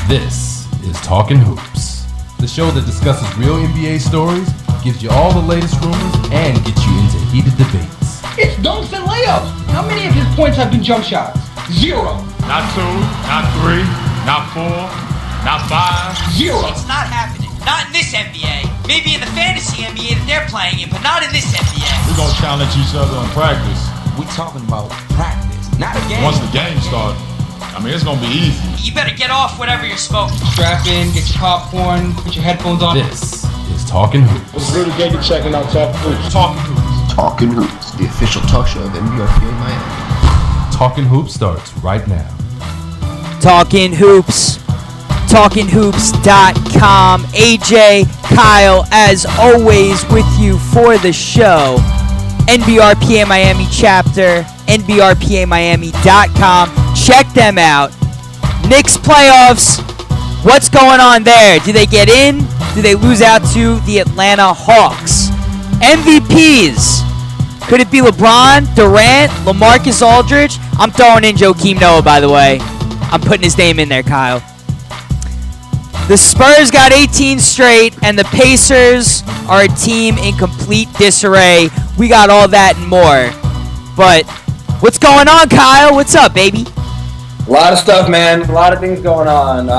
This is Talkin Hoopz, the show that discusses real NBA stories, gives you all the latest rumors, and gets you into heated debates. It's dunks and layups. How many of his points have been jump shots? 0. Not 2, not 3, not 4, not 5. 0. It's not happening. Not in this NBA. Maybe in the fantasy NBA that they're playing in, but not in this NBA. We're going to challenge each other in practice. We talking about practice, not a game. Once the game starts, it's going to be easy. You better get off whatever you're smoking. Strap in, get your popcorn, put your headphones on. This is Talkin Hoopz. It's Rudy Gay checking out Talkin Hoopz. Talkin Hoopz. Talkin Hoopz, the official talk show of NBRPA Miami. Talkin Hoopz starts right now. Talkin Hoopz, talkinhoops.com. AJ, Kyle, as always, with you for the show. NBRPA Miami chapter, nbrpamiami.com. Check them out. Knicks playoffs. What's going on there? Do they get in? Do they lose out to the Atlanta Hawks? MVPs. Could it be LeBron, Durant, LaMarcus Aldridge? I'm throwing in Joakim Noah, by the way. I'm putting his name in there, Kyle. The Spurs got 18 straight, and the Pacers are a team in complete disarray. We got all that and more. But what's going on, Kyle? What's up, baby? A lot of stuff, man. A lot of things going on.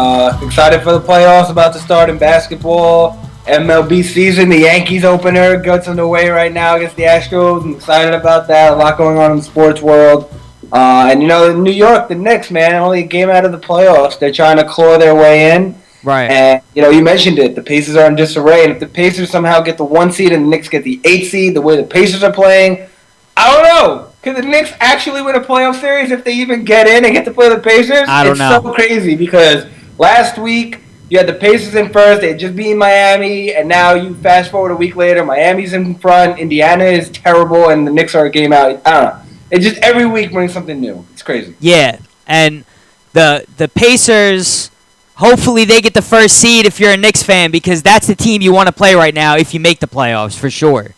Excited for the playoffs about to start in basketball. MLB season, the Yankees opener gets underway right now against the Astros. I'm excited about that. A lot going on in the sports world. And, in New York, the Knicks, man, only a game out of the playoffs. They're trying to claw their way in. Right. And, you mentioned it. The Pacers are in disarray. And if the Pacers somehow get the 1 seed and the Knicks get the 8 seed, the way the Pacers are playing, I don't know. Could the Knicks actually win a playoff series if they even get in and get to play the Pacers? I don't know. It's so crazy because last week you had the Pacers in first. They had just beat Miami. And now you fast forward a week later, Miami's in front. Indiana is terrible. And the Knicks are a game out. I don't know. It just every week brings something new. It's crazy. Yeah. And the Pacers, hopefully they get the first seed if you're a Knicks fan, because that's the team you want to play right now if you make the playoffs, for sure.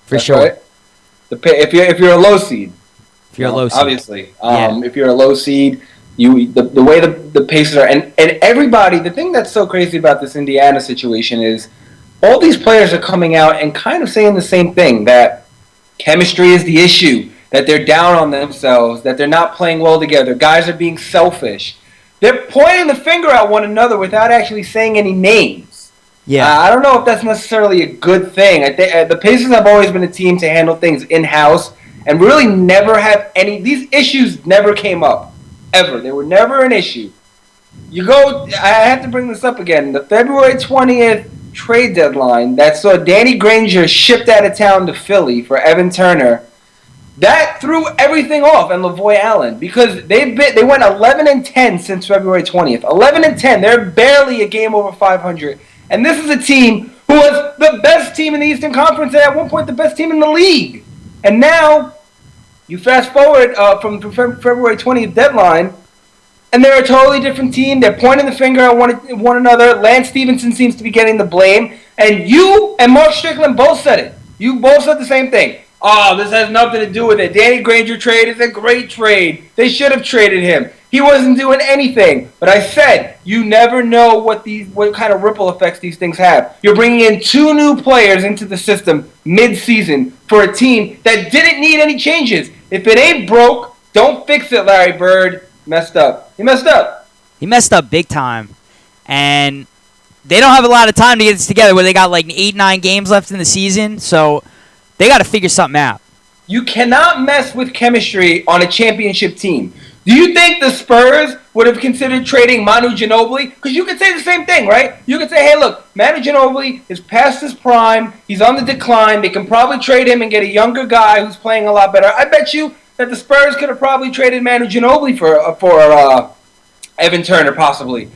That's sure. Right. If you're a low seed. If you're a low seed. Obviously. If you're a low seed, the way the Pacers are, and everybody, the thing that's so crazy about this Indiana situation is all these players are coming out and kind of saying the same thing, that chemistry is the issue, that they're down on themselves, that they're not playing well together, guys are being selfish. They're pointing the finger at one another without actually saying any names. Yeah, I don't know if that's necessarily a good thing. I think the Pacers have always been a team to handle things in-house and really never have any. These issues never came up, ever. They were never an issue. I have to bring this up again. The February 20th trade deadline that saw Danny Granger shipped out of town to Philly for Evan Turner, that threw everything off, and LaVoy Allen, because they went 11-10 since February 20th. 11-10. They're barely a game over 500. And this is a team who was the best team in the Eastern Conference and at one point the best team in the league. And now, you fast forward from the February 20th deadline, and they're a totally different team. They're pointing the finger at one another. Lance Stevenson seems to be getting the blame. And you and Mark Strickland both said it. You both said the same thing. Oh, this has nothing to do with it. Danny Granger trade is a great trade. They should have traded him. He wasn't doing anything. But I said, you never know what kind of ripple effects these things have. You're bringing in 2 new players into the system mid-season for a team that didn't need any changes. If it ain't broke, don't fix it, Larry Bird. Messed up. He messed up. He messed up big time. And they don't have a lot of time to get this together where they got like 8-9 games left in the season. So they got to figure something out. You cannot mess with chemistry on a championship team. Do you think the Spurs would have considered trading Manu Ginobili? Because you could say the same thing, right? You could say, hey, look, Manu Ginobili is past his prime. He's on the decline. They can probably trade him and get a younger guy who's playing a lot better. I bet you that the Spurs could have probably traded Manu Ginobili for Evan Turner, possibly.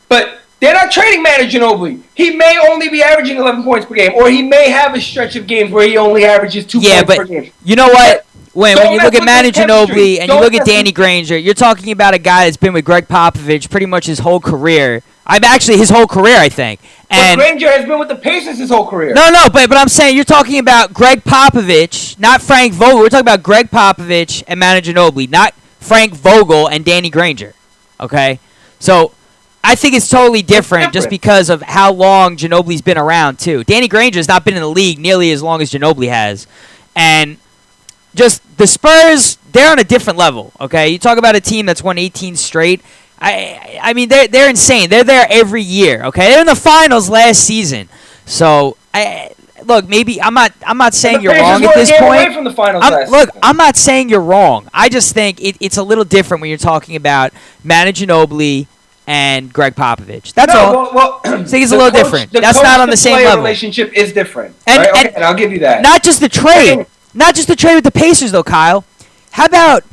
But they're not trading Manu Ginobili. He may only be averaging 11 points per game, or he may have a stretch of games where he only averages 2 points per game. Yeah, but you know what? When you look at Manu Ginobili and you look at Danny Granger, you're talking about a guy that's been with Greg Popovich pretty much his whole career. His whole career, I think. And but Granger has been with the Pacers his whole career. No, but I'm saying you're talking about Greg Popovich, not Frank Vogel. We're talking about Greg Popovich and Manu Ginobili, not Frank Vogel and Danny Granger. Okay? So I think it's totally different, different. just because of how long Ginobili's been around, too. Danny Granger's not been in the league nearly as long as Ginobili has. And just the Spurs, they're on a different level, okay? You talk about a team that's won 18 straight. I mean, they're insane. They're there every year, okay? They're in the finals last season. So, look, maybe I'm not saying you're wrong at this point. Away from the finals last Look, season. I'm not saying you're wrong. I just think it's a little different when you're talking about Manu Ginobili and Greg Popovich. That's all. Well, I think it's a little different. That's not on the same level. Relationship is different. And, right? and and I'll give you that. Not just the trade. Not just the trade with the Pacers, though, Kyle. How about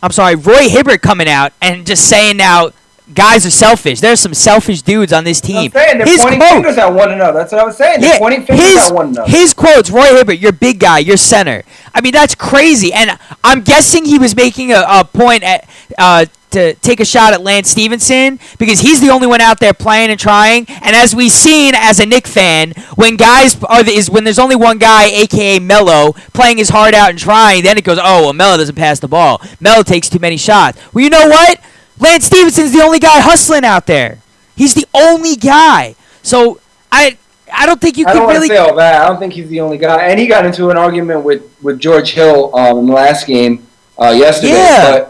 Roy Hibbert coming out and just saying now guys are selfish. There's some selfish dudes on this team. I'm saying they're pointing fingers at one another. That's what I was saying. They're pointing fingers at one another. His quotes, Roy Hibbert, you're big guy, you're center. I mean, that's crazy. And I'm guessing he was making a point to take a shot at Lance Stevenson because he's the only one out there playing and trying. And as we've seen as a Knick fan, when there's only one guy, a.k.a. Melo, playing his heart out and trying, then it goes, oh, well, Melo doesn't pass the ball. Melo takes too many shots. Well, you know what? Lance Stevenson's the only guy hustling out there. He's the only guy. So I don't think you can really. I don't want to say all that. I don't think he's the only guy. And he got into an argument with George Hill in the last game yesterday. Yeah.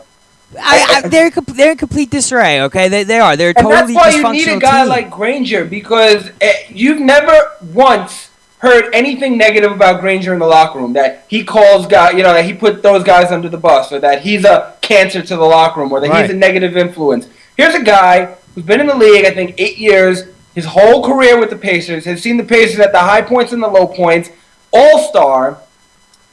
But they're in complete disarray. Okay, they are. They're and totally dysfunctional. that's why you need a guy team. like Granger because you've never once heard anything negative about Granger in the locker room. That he calls guys, that he put those guys under the bus, or that he's a cancer to the locker room, or that he's a negative influence. Here's a guy who's been in the league, I think, 8 years, his whole career with the Pacers, has seen the Pacers at the high points and the low points, all-star.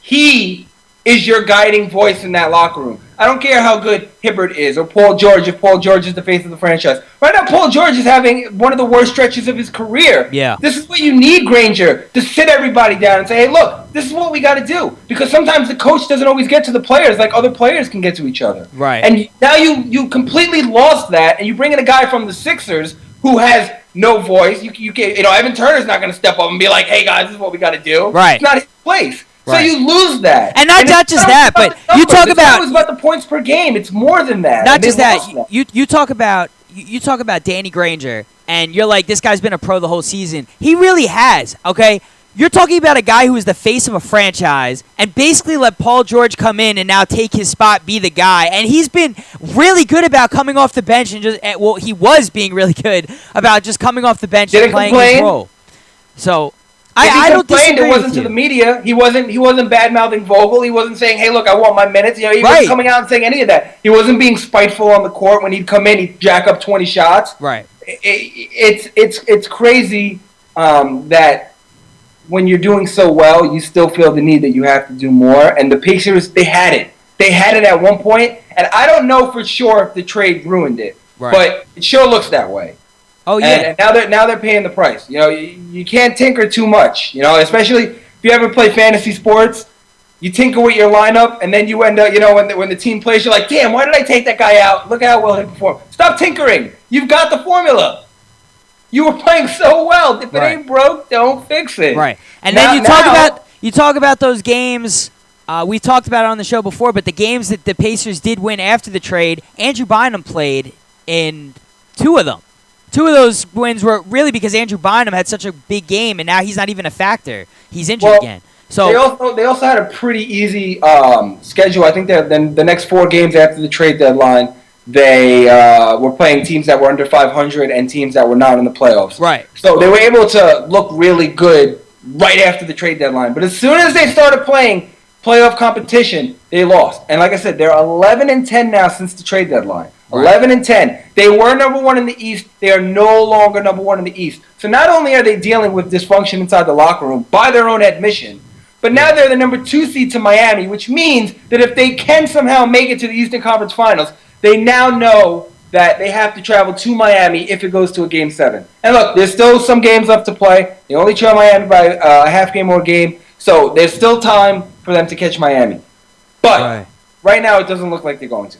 He is your guiding voice in that locker room. I don't care how good Hibbert is or Paul George, if Paul George is the face of the franchise. Right now, Paul George is having one of the worst stretches of his career. Yeah. This is what you need, Granger, to sit everybody down and say, hey, look, this is what we got to do. Because sometimes the coach doesn't always get to the players like other players can get to each other. Right. And now you completely lost that, and you bring in a guy from the Sixers who has no voice. Evan Turner's not going to step up and be like, hey, guys, this is what we got to do. Right. It's not his place. Right. So you lose that. And not just that, but you talk about... It's about the points per game. It's more than that. Not just that. You talk about Danny Granger, and you're like, this guy's been a pro the whole season. He really has, okay? You're talking about a guy who is the face of a franchise and basically let Paul George come in and now take his spot, be the guy. And he's been really good about coming off the bench and he was being really good about just coming off the bench and playing his role. So... I don't disagree. It wasn't to the media. He wasn't bad mouthing Vogel. He wasn't saying, "Hey, look, I want my minutes." He wasn't coming out and saying any of that. He wasn't being spiteful on the court when he'd come in. He'd jack up 20 shots. Right. It's crazy that when you're doing so well, you still feel the need that you have to do more. And the Pacers, they had it. They had it at one point, and I don't know for sure if the trade ruined it, but it sure looks that way. Oh yeah. And now they're paying the price. You can't tinker too much. Especially if you ever play fantasy sports, you tinker with your lineup, and then you end up, when the team plays, you're like, damn, why did I take that guy out? Look how well he performed. Stop tinkering. You've got the formula. You were playing so well. If it ain't broke, don't fix it. Right. And then you talk about those games. We talked about it on the show before, but the games that the Pacers did win after the trade, Andrew Bynum played in 2 of them. 2 of those wins were really because Andrew Bynum had such a big game, and now he's not even a factor. He's injured again. So they also had a pretty easy schedule. I think that the next 4 games after the trade deadline, they were playing teams that were under 500 and teams that were not in the playoffs. Right. So they were able to look really good right after the trade deadline. But as soon as they started playing playoff competition, they lost. And like I said, they're 11-10 now since the trade deadline. 11-10. They were number 1 in the East. They are no longer number 1 in the East. So not only are they dealing with dysfunction inside the locker room by their own admission, but now they're the number 2 seed to Miami, which means that if they can somehow make it to the Eastern Conference Finals, they now know that they have to travel to Miami if it goes to a Game 7. And look, there's still some games left to play. They only trail Miami by a half game or a game, so there's still time for them to catch Miami. But right now it doesn't look like they're going to.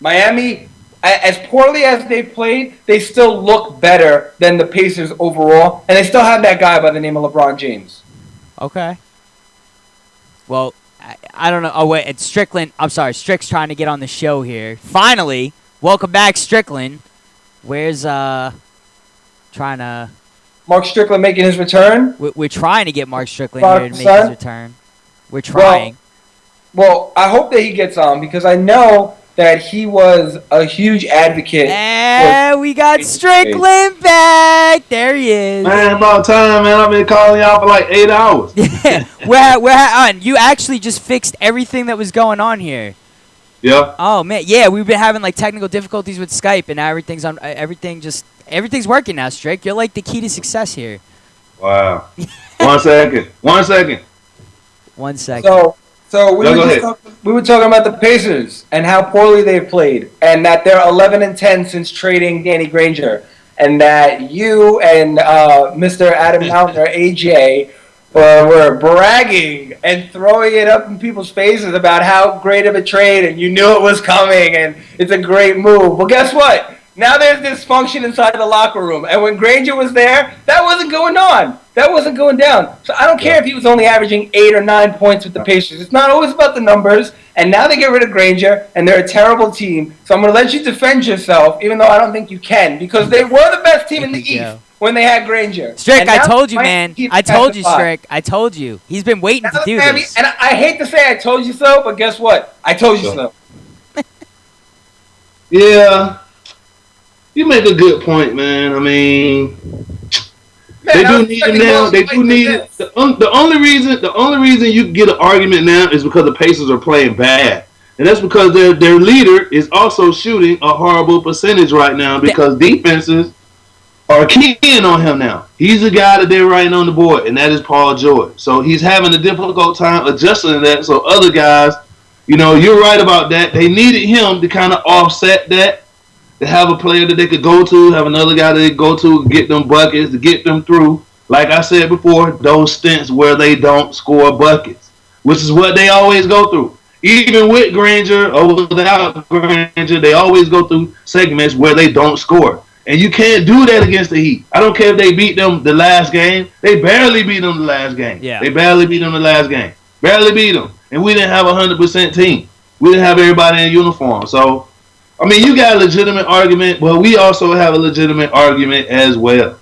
Miami, as poorly as they played, they still look better than the Pacers overall, and they still have that guy by the name of LeBron James. Okay. Well, I don't know. Oh, wait, it's Strickland. I'm sorry, Strick's trying to get on the show here. Finally, welcome back, Strickland. Where's trying to? Mark Strickland making his return. We're trying to get Mark Strickland here to make his return. We're trying. Well, I hope that he gets on because I know that he was a huge advocate. And we got Strickland back. There he is. Man, about time, man. I've been calling y'all for like 8 hours. We're on. You actually just fixed everything that was going on here. Yeah. Oh man, yeah, we've been having like technical difficulties with Skype, and now everything's on. Everything's working now, Strick. You're like the key to success here. Wow. 1 second. 1 second. 1 second. So we were talking about the Pacers and how poorly they've played, and that they're 11-10 since trading Danny Granger, and that you and Mr. Adam Mountain or AJ were bragging and throwing it up in people's faces about how great of a trade, and you knew it was coming, and it's a great move. Well, guess what? Now there's dysfunction inside the locker room, and when Granger was there, that wasn't going on. That wasn't going down. So I don't care if he was only averaging 8 or 9 points with the Pacers. It's not always about the numbers. And now they get rid of Granger, and they're a terrible team. So I'm going to let you defend yourself, even though I don't think you can, because they were the best team in the East when they had Granger. Strick, I told you, man. I told you, Strick. I told you. He's been waiting to do this. And I hate to say I told you so, but guess what? I told you so. Yeah. You make a good point, man. I mean, they do need it now. They do need it. The only reason you get an argument now is because the Pacers are playing bad, and that's because their leader is also shooting a horrible percentage right now because defenses are keying on him now. He's the guy that they're writing on the board, and that is Paul George. So he's having a difficult time adjusting to that. So other guys, you're right about that. They needed him to kind of offset that. To have a player that they could go to, have another guy that they go to, get them buckets, to get them through. Like I said before, those stints where they don't score buckets, which is what they always go through. Even with Granger or without Granger, they always go through segments where they don't score. And you can't do that against the Heat. I don't care if they beat them the last game. They barely beat them the last game. Yeah. They barely beat them the last game. Barely beat them. And we didn't have a 100% team. We didn't have everybody in uniform. So, I mean, you got a legitimate argument, but we also have a legitimate argument as well.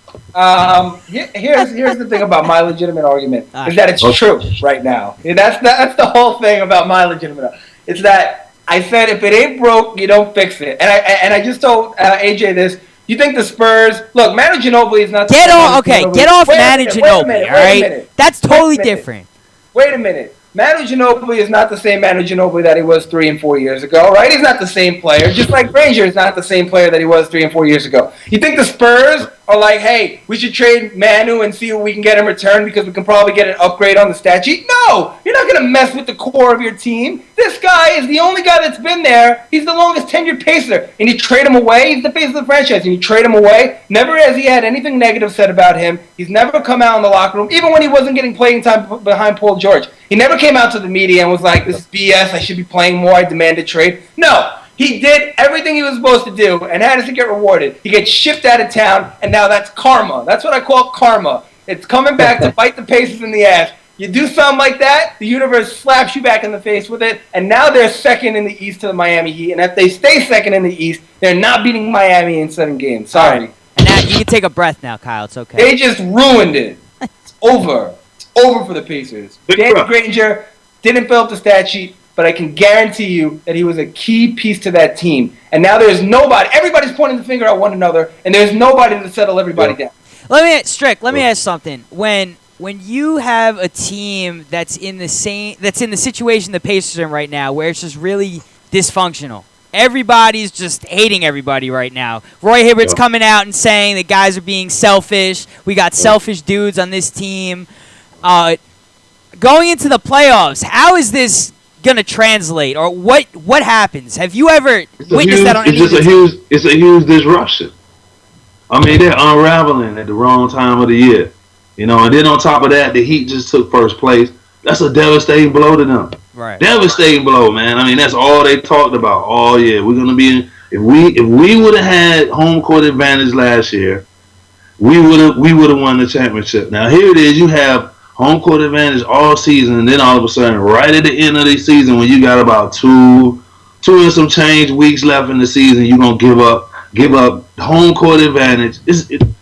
Here's the thing about my legitimate argument is that it's true right now. That's the whole thing about my legitimate. It's that I said if it ain't broke, you don't fix it. And I just told AJ this. You think the Spurs look? Manu Ginobili is not. Get off Manu Ginobili. All right, that's totally different. Wait a minute. Manu Ginobili is not the same Manu Ginobili that he was 3 and 4 years ago, right? He's not the same player. Just like Granger is not the same player that he was 3 and 4 years ago. You think the Spurs are like, hey, we should trade Manu and see what we can get in return because we can probably get an upgrade on the stat sheet? No! You're not going to mess with the core of your team. This guy is the only guy that's been there. He's the longest tenured Pacer. And you trade him away, he's the face of the franchise. And you trade him away, never has he had anything negative said about him. He's never come out in the locker room, even when he wasn't getting playing time behind Paul George. He never came out to the media and was like, this is BS, I should be playing more, I demand a trade. No. He did everything he was supposed to do, and how does he get rewarded? He gets shipped out of town, and now that's karma. That's what I call karma. It's coming back to bite the Pacers in the ass. You do something like that, the universe slaps you back in the face with it, and now they're second in the East to the Miami Heat, and if they stay second in the East, they're not beating Miami in 7 games. Sorry. And now you can take a breath now, Kyle. It's okay. They just ruined it. It's over. It's over for the Pacers. Danny Granger didn't fill up the stat sheet, but I can guarantee you that he was a key piece to that team. And now there's nobody. Everybody's pointing the finger at one another, and there's nobody to settle everybody down. Let me ask something. When you have a team that's in the situation the Pacers are in right now, where it's just really dysfunctional. Everybody's just hating everybody right now. Roy Hibbert's coming out and saying that guys are being selfish. We got selfish dudes on this team. Going into the playoffs, how is this gonna translate, or what happens? Have you ever witnessed that on any of the It's a huge disruption. I mean, they're unraveling at the wrong time of the year. And then on top of that, the Heat just took first place. That's a devastating blow to them. Right. Devastating blow, man. I mean, that's all they talked about all year. We're gonna be in, if we would have had home court advantage last year, we would have won the championship. Now here it is, you have home court advantage all season, and then all of a sudden, right at the end of the season, when you got about 2 2 and some change weeks left in the season, you're gonna give up home court advantage.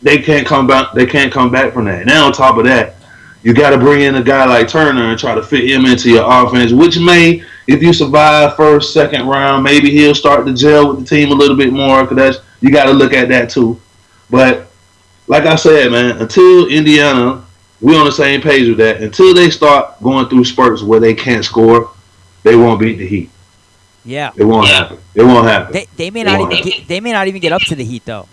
They can't come back. They can't come back from that. Now on top of that, you got to bring in a guy like Turner and try to fit him into your offense, which may, if you survive first, second round, maybe he'll start to gel with the team a little bit more. Because you got to look at that too. But like I said, man, until Indiana, we're on the same page with that. Until they start going through spurts where they can't score, they won't beat the Heat. Yeah. It won't happen. It won't happen. They may not even get up to the Heat though.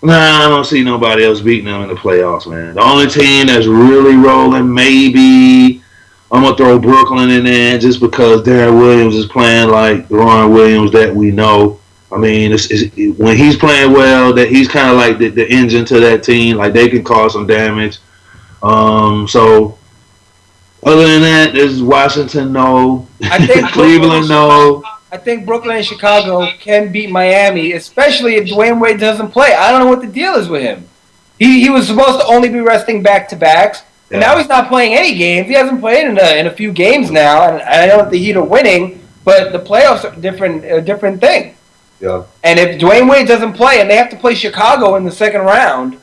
Nah, I don't see nobody else beating them in the playoffs, man. The only team that's really rolling, maybe I'm gonna throw Brooklyn in there just because Darren Williams is playing like the Ron Williams that we know. I mean, when he's playing well, that he's kind of like the engine to that team. Like they can cause some damage. So other than that, there's Washington, no. I think Cleveland, no. I think Brooklyn and Chicago can beat Miami, especially if Dwayne Wade doesn't play. I don't know what the deal is with him. He was supposed to only be resting back-to-backs, and now he's not playing any games. He hasn't played in a few games now, and I know that the Heat are winning, but the playoffs are a different thing. Yeah. And if Dwayne Wade doesn't play and they have to play Chicago in the second round,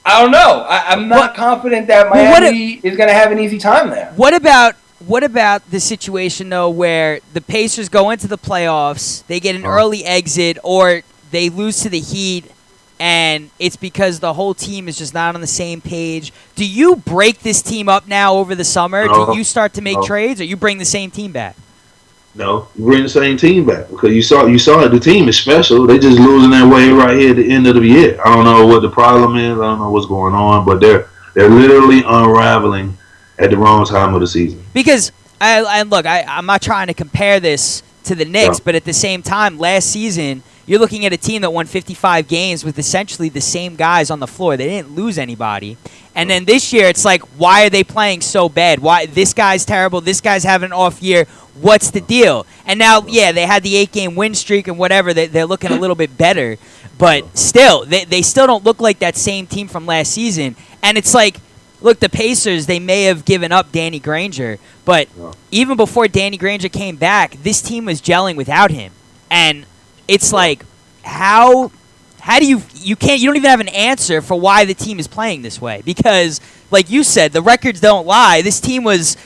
I don't know. I'm not confident that Miami is going to have an easy time there. What about the situation, though, where the Pacers go into the playoffs, they get an early exit, or they lose to the Heat, and it's because the whole team is just not on the same page? Do you break this team up now over the summer? No. Do you start to make trades, or you bring the same team back? No, you bring the same team back because you saw it. The team is special. They just losing their way right here at the end of the year. I don't know what the problem is. I don't know what's going on, but they're literally unraveling at the wrong time of the season. Because I'm not trying to compare this to the Knicks, but at the same time, last season you're looking at a team that won 55 games with essentially the same guys on the floor. They didn't lose anybody. And then this year, it's like, why are they playing so bad? Why this guy's terrible? This guy's having an off year. What's the deal? And now, they had the 8-game win streak and whatever. They're looking a little bit better. But still, they still don't look like that same team from last season. And it's like, look, the Pacers, they may have given up Danny Granger. But even before Danny Granger came back, this team was gelling without him. And it's like, how do you don't even have an answer for why the team is playing this way? Because, like you said, the records don't lie. This team was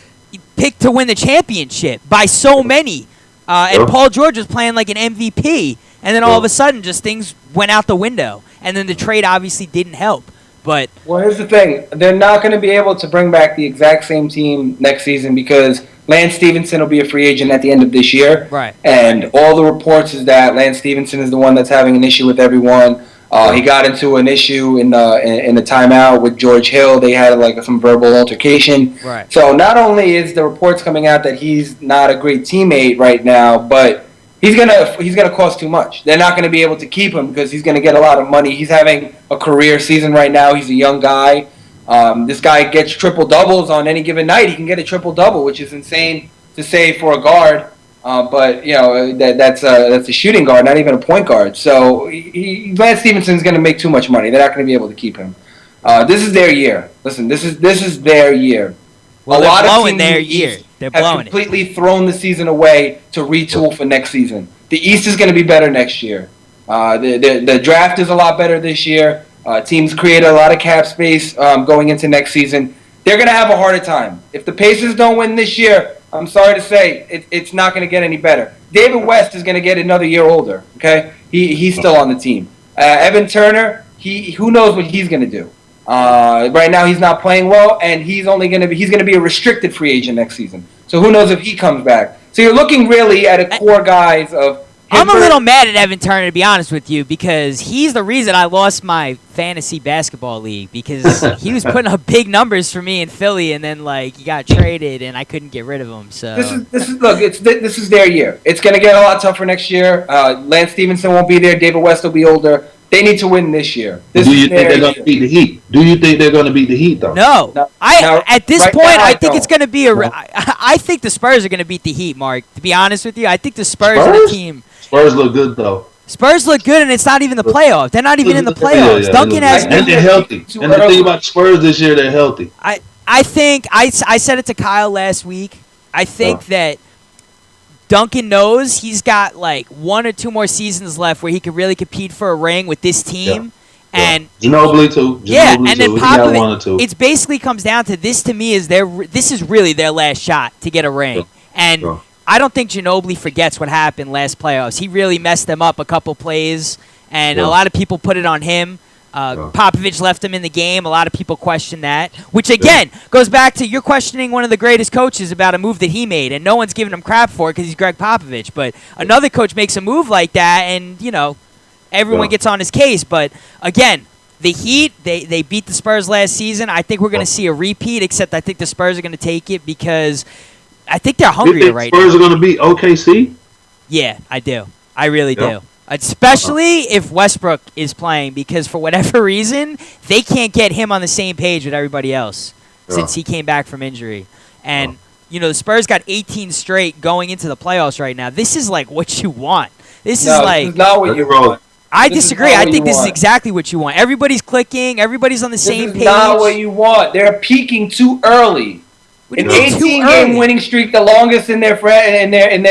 picked to win the championship by so many. And Paul George was playing like an MVP. And then all of a sudden, just things went out the window. And then the trade obviously didn't help. But well, here's the thing. They're not going to be able to bring back the exact same team next season because Lance Stevenson will be a free agent at the end of this year. Right. And all the reports is that Lance Stevenson is the one that's having an issue with everyone. He got into an issue in the timeout with George Hill. They had like some verbal altercation. Right. So not only is the reports coming out that he's not a great teammate right now, but he's gonna cost too much. They're not gonna be able to keep him because he's gonna get a lot of money. He's having a career season right now. He's a young guy. This guy gets triple doubles on any given night. He can get a triple double, which is insane to say for a guard. But that's a shooting guard, not even a point guard. So Lance Stevenson's going to make too much money. They're not going to be able to keep him. This is their year. Listen, this is their year. Well, a lot they're of blowing teams their in the year. East They're have blowing completely thrown the season away to retool for next season. The East is going to be better next year. The draft is a lot better this year. Teams create a lot of cap space going into next season. They're going to have a harder time. If the Pacers don't win this year, I'm sorry to say, it's not going to get any better. David West is going to get another year older. Okay, he's still on the team. Evan Turner, who knows what he's going to do? Right now, he's not playing well, and he's going to be a restricted free agent next season. So who knows if he comes back? So you're looking really at a core guys of. I'm a little mad at Evan Turner, to be honest with you, because he's the reason I lost my fantasy basketball league, because he was putting up big numbers for me in Philly, and then he got traded, and I couldn't get rid of him. So this is their year. It's going to get a lot tougher next year. Lance Stevenson won't be there. David West will be older. They need to win this year. Do you think they're going to beat the Heat? Do you think they're going to beat the Heat, though? No. At this point, I think it's going to be I think the Spurs are going to beat the Heat, Mark. To be honest with you, I think the Spurs are the team. Spurs look good, though. Spurs look good, and it's not even the playoffs. They're not even in the playoffs. Yeah, Duncan has. And they're healthy. And the thing about Spurs this year, they're healthy. I think I said it to Kyle last week. I think that Duncan knows he's got like 1 or 2 more seasons left where he could really compete for a ring with this team. And Ginobili too. And then He got 1 or 2. It's basically comes down to this. To me, this is really their last shot to get a ring. And I don't think Ginobili forgets what happened last playoffs. He really messed them up a couple plays, and a lot of people put it on him. Popovich left him in the game. A lot of people question that, which again goes back to you're questioning one of the greatest coaches about a move that he made, and no one's giving him crap for it because he's Greg Popovich. But another coach makes a move like that, and everyone gets on his case. But again, the Heat, they beat the Spurs last season. I think we're going to see a repeat, except I think the Spurs are going to take it because I think they're hungrier right now. Spurs are going to beat OKC? Yeah, I do. I really do. Especially if Westbrook is playing, because for whatever reason, they can't get him on the same page with everybody else since he came back from injury. And, the Spurs got 18 straight going into the playoffs right now. This is like what you want. This is not what you want. I disagree. I think this is exactly what you want. Everybody's clicking. Everybody's on the same page. This is not what you want. They're peaking too early. An 18-game winning streak, the longest in their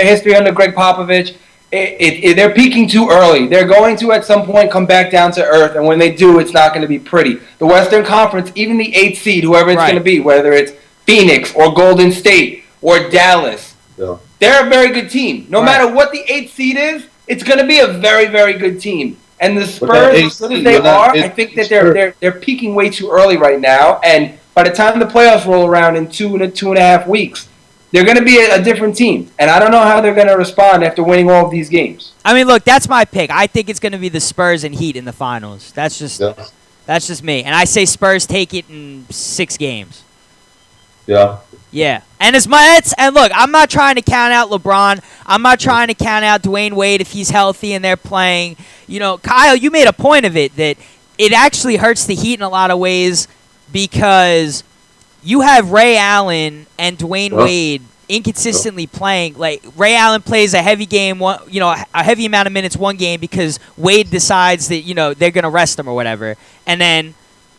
history under Greg Popovich. They're peaking too early. They're going to, at some point, come back down to earth, and when they do, it's not going to be pretty. The Western Conference, even the 8th seed, whoever it's going to be, whether it's Phoenix or Golden State or Dallas, they're a very good team. No matter what the 8th seed is, it's going to be a very, very good team. And the Spurs, as good as they are, I think that they're peaking way too early right now, and by the time the playoffs roll around in 2.5 weeks, they're going to be a different team. And I don't know how they're going to respond after winning all of these games. I mean, look, that's my pick. I think it's going to be the Spurs and Heat in the finals. That's just me. And I say Spurs take it in 6 games. Yeah. Yeah. And look, I'm not trying to count out LeBron. I'm not trying to count out Dwayne Wade if he's healthy and they're playing. Kyle, you made a point of it that it actually hurts the Heat in a lot of ways because you have Ray Allen and Dwayne Wade inconsistently playing. Like Ray Allen plays a heavy game, a heavy amount of minutes one game because Wade decides that they're gonna rest him or whatever, and then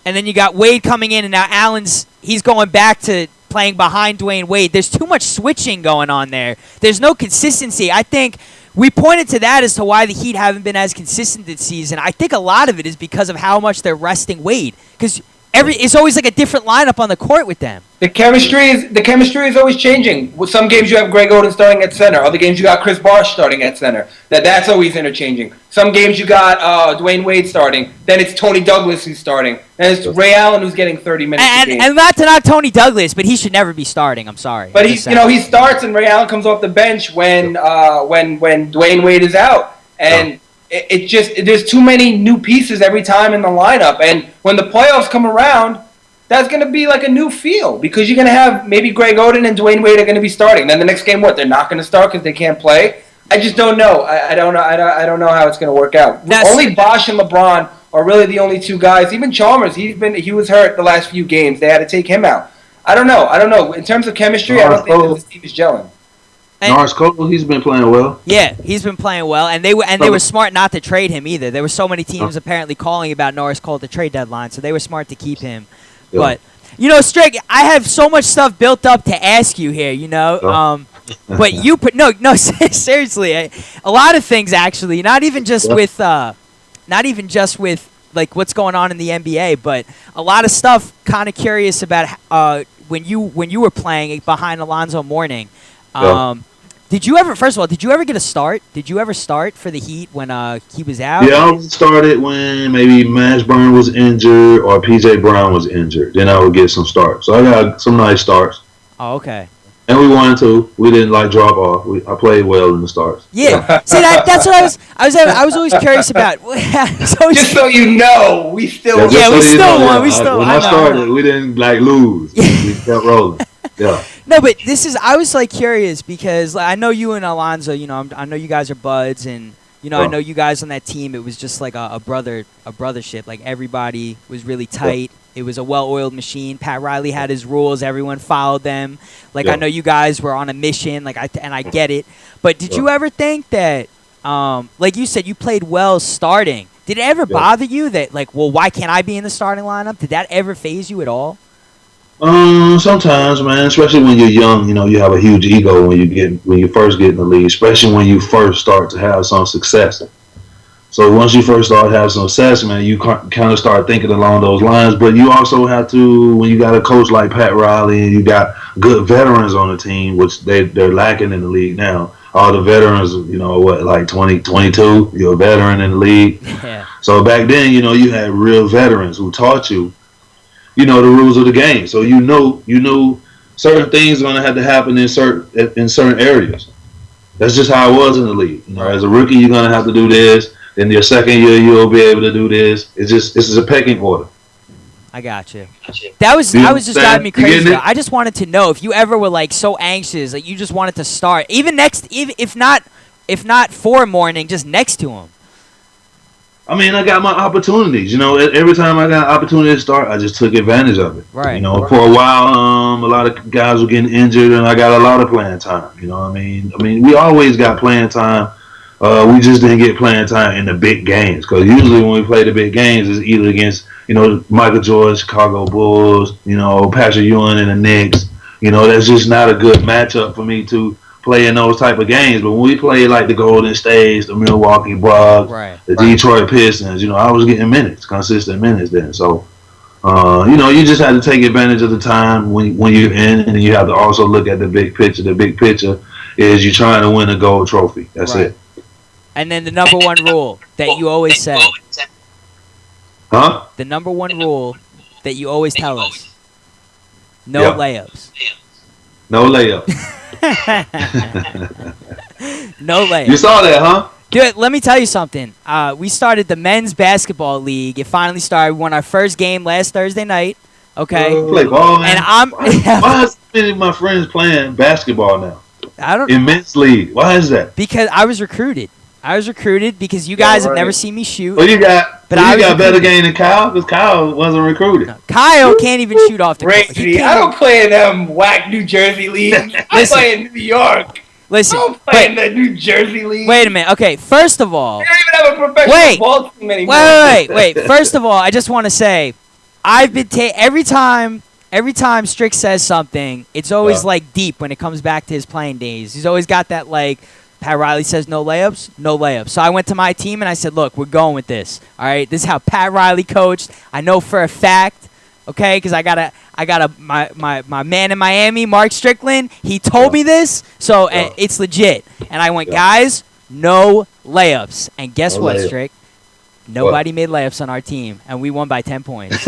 you got Wade coming in, and now he's going back to playing behind Dwayne Wade. There's too much switching going on there. There's no consistency. I think we pointed to that as to why the Heat haven't been as consistent this season. I think a lot of it is because of how much they're resting Wade because. It's always like a different lineup on the court with them. The chemistry is always changing. With some games you have Greg Oden starting at center. Other games you got Chris Bosh starting at center. That's always interchanging. Some games you got Dwayne Wade starting. Then it's Tony Douglas who's starting. Then it's Ray Allen who's getting 30 minutes a game. And not to knock Tony Douglas, but he should never be starting. I'm sorry. But he starts and Ray Allen comes off the bench when Dwayne Wade is out. And there's too many new pieces every time in the lineup, and when the playoffs come around, that's going to be like a new feel because you're going to have maybe Greg Oden and Dwayne Wade are going to be starting. Then the next game, they're not going to start because they can't play. I just don't know. I don't know. I don't know how it's going to work out. Only Bosh and LeBron are really the only 2 guys. Even Chalmers, he was hurt the last few games. They had to take him out. I don't know. In terms of chemistry, I don't think that this team is gelling. Norris Cole, he's been playing well. Yeah, he's been playing well, and they were smart not to trade him either. There were so many teams apparently calling about Norris Cole at the trade deadline, so they were smart to keep him. Yeah. But Strick, I have so much stuff built up to ask you here. But seriously, a lot of things actually. Not even just with like what's going on in the NBA, but a lot of stuff. Kind of curious about when you were playing behind Alonzo Mourning. Did you ever get a start? Did you ever start for the Heat when he was out? Yeah, I started when maybe Mashburn was injured or PJ Brown was injured. Then I would get some starts. So I got some nice starts. Oh, okay. And we won too. We didn't drop off. I played well in the starts. Yeah. See, that's what I was always curious about. Just so you know, we still won. Yeah, we still won. When I started, we didn't lose. We kept rolling. Yeah. No, but I was curious because I know you and Alonzo, I know you guys are buds, and I know you guys on that team. It was just like a brothership. Like everybody was really tight. It was a well-oiled machine. Pat Riley had his rules. Everyone followed them. I know you guys were on a mission. And I get it. But did you ever think that, like you said, you played well starting? Did it ever bother you that why can't I be in the starting lineup? Did that ever faze you at all? Sometimes, man, especially when you're young, you have a huge ego when you first get in the league, especially when you first start to have some success. So once you first start having some success, man, you kind of start thinking along those lines. But you also have to, when you got a coach like Pat Riley and you got good veterans on the team, which they're lacking in the league now. All the veterans, like 20, 22, you're a veteran in the league. Yeah. So back then, you had real veterans who taught you, the rules of the game. So you know certain things are going to have to happen in certain areas. That's just how it was in the league. As a rookie, you're going to have to do this. In your second year, you'll be able to do this. This is a pecking order. I got you. I was just driving me crazy. I just wanted to know if you ever were like so anxious, like you just wanted to start, even if not for morning, just next to him. I mean, I got my opportunities. Every time I got an opportunity to start, I just took advantage of it. Right. For a while, a lot of guys were getting injured, and I got a lot of playing time. You know what I mean? We always got playing time. We just didn't get playing time in the big games, because usually when we play the big games, it's either against Michael Jordan, Chicago Bulls, Patrick Ewing and the Knicks. That's just not a good matchup for me to play in those type of games. But when we play like the Golden States, the Milwaukee Bucks, right, the Detroit Pistons, I was getting consistent minutes then. So, you just have to take advantage of the time when you're in, and you have to also look at the big picture. The big picture is you're trying to win a gold trophy. That's right. it. And then the number one rule that you always say. Huh? The number one rule that you always tell us. No layups. No layups. No layups. You saw that, huh? Dude, let me tell you something. We started the men's basketball league. It finally started. We won our first game last Thursday night. Okay. Play ball, man. And why is many of my friends playing basketball now? I don't. In men's league. Why is that? Because I was recruited. Because you guys have never seen me shoot. Well, you got better game than Kyle, because Kyle wasn't recruited. No, Kyle can't even shoot off the court. I don't play in them whack New Jersey league. I play in New York. Listen, I don't play in the New Jersey league. Wait a minute. Okay, first of all, they don't even have a professional ball team anymore. Wait. First of all, I just want to say, I've been every time Strick says something, it's always like deep when it comes back to his playing days. He's always got that like. Pat Riley says no layups, no layups. So I went to my team and I said, look, we're going with this. All right, this is how Pat Riley coached. I know for a fact, okay, because I got my man in Miami, Mark Strickland. He told me this, so it's legit. And I went, guys, no layups. And guess what, Strick? Nobody made layups on our team, and we won by 10 points.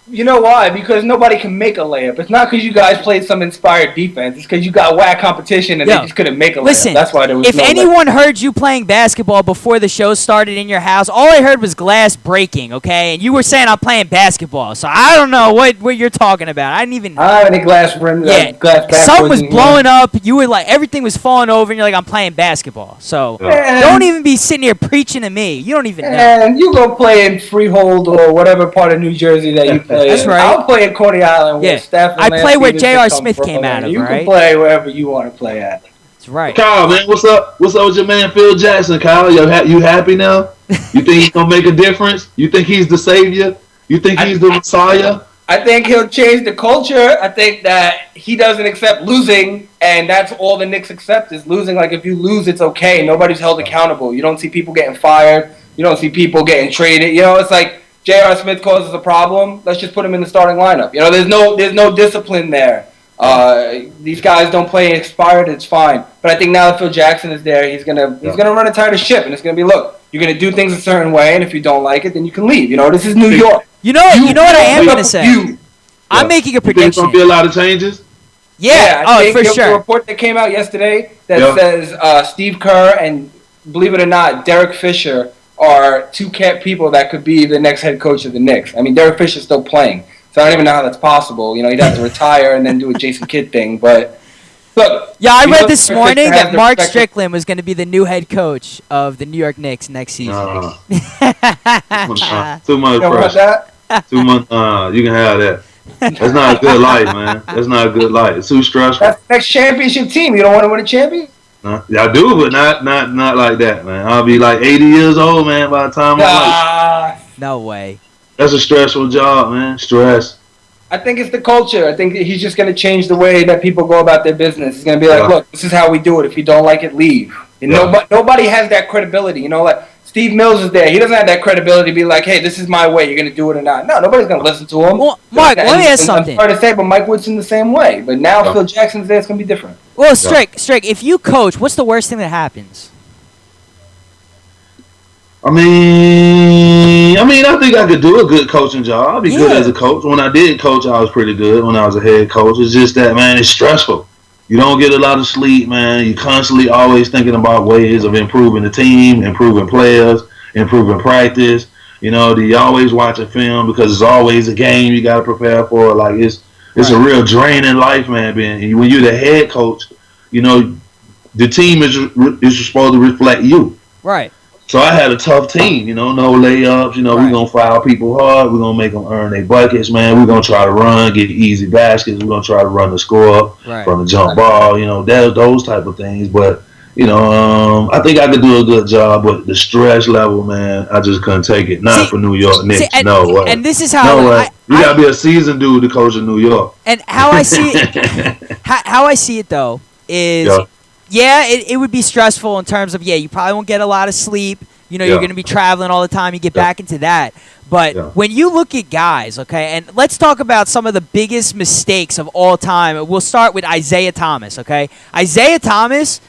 You know why? Because nobody can make a layup. It's not because you guys played some inspired defense. It's because you got whack competition and they just couldn't make a layup. Listen, that's why there was if anyone heard you playing basketball before the show started in your house, all I heard was glass breaking, okay? And you were saying I'm playing basketball. So I don't know what you're talking about. I don't have any glass rim. Something was blowing up. You were like, everything was falling over, and you're like, I'm playing basketball. So don't even be sitting here preaching to me. You don't even know. And you go play in Freehold or whatever part of New Jersey that you play. That's right. I'll play at Coney Island where Steph and I play where J.R. Smith came out of, You right? can play wherever you want to play at. That's right. Kyle, man, what's up? What's up with your man Phil Jackson, Kyle? You happy now? You think he's going to make a difference? You think he's the savior? You think he's the Messiah? I think he'll change the culture. I think that he doesn't accept losing, and that's all the Knicks accept is losing. Like, if you lose, it's okay. Nobody's held accountable. You don't see people getting fired. You don't see people getting traded. It's like, J.R. Smith causes a problem. Let's just put him in the starting lineup. There's no discipline there. These guys don't play expired. It's fine. But I think now that Phil Jackson is there, he's gonna run a tighter ship, and it's gonna be, look, you're gonna do things a certain way, and if you don't like it, then you can leave. This is New York. You know what I am gonna say. I'm making a prediction. There's gonna be a lot of changes. Yeah. I think for sure. The report that came out yesterday that says Steve Kerr and, believe it or not, Derek Fisher are two people that could be the next head coach of the Knicks. I mean, Derek Fisher's still playing, so I don't even know how that's possible. He'd have to retire and then do a Jason Kidd thing. But look, I read this morning that Mark Strickland was going to be the new head coach of the New York Knicks next season. Too much pressure. Too much. You can have that. That's not a good life, man. That's not a good life. It's too stressful. That's the next championship team. You don't want to win a championship? I do, but not like that, man. I'll be like 80 years old, man, by the time I'm No way. That's a stressful job, man. Stress. I think it's the culture. I think he's just going to change the way that people go about their business. He's going to be like, Yeah. look, this is how we do it. If you don't like it, leave. And nobody has that credibility. You know, like Steve Mills is there. He doesn't have that credibility to be like, hey, this is my way. You're going to do it or not. No, nobody's going to listen to him. Well, Mark, let me ask something. I'm sorry to say, but Mike Woodson the same way. But now Phil Jackson's there. It's going to be different. Well, Strick, if you coach, what's the worst thing that happens? I think I could do a good coaching job. I'll be good as a coach. When I did coach, I was pretty good when I was a head coach. It's just that, man, it's stressful. You don't get a lot of sleep, man. You're constantly always thinking about ways of improving the team, improving players, improving practice. You know, you always watching film because it's always a game you got to prepare for. Like, it's a real drain in life, man. When you're the head coach, you know, the team is supposed to reflect you. Right. So I had a tough team, you know, no layups. You know, we're going to foul people hard. We're going to make them earn their buckets, man. We're going to try to run, get easy baskets. We're going to try to run the score up from the jump ball, you know, those type of things. But, you know, I think I could do a good job, but the stress level, man, I just couldn't take it. Not for New York Knicks. No way. And this is how you got to be a seasoned dude to coach in New York. And how I see it, how I see it, though, is... it would be stressful in terms of, you probably won't get a lot of sleep. You know, you're going to be traveling all the time. You get back into that. But when you look at guys, okay, and let's talk about some of the biggest mistakes of all time. We'll start with Isaiah Thomas, okay? Isaiah Thomas,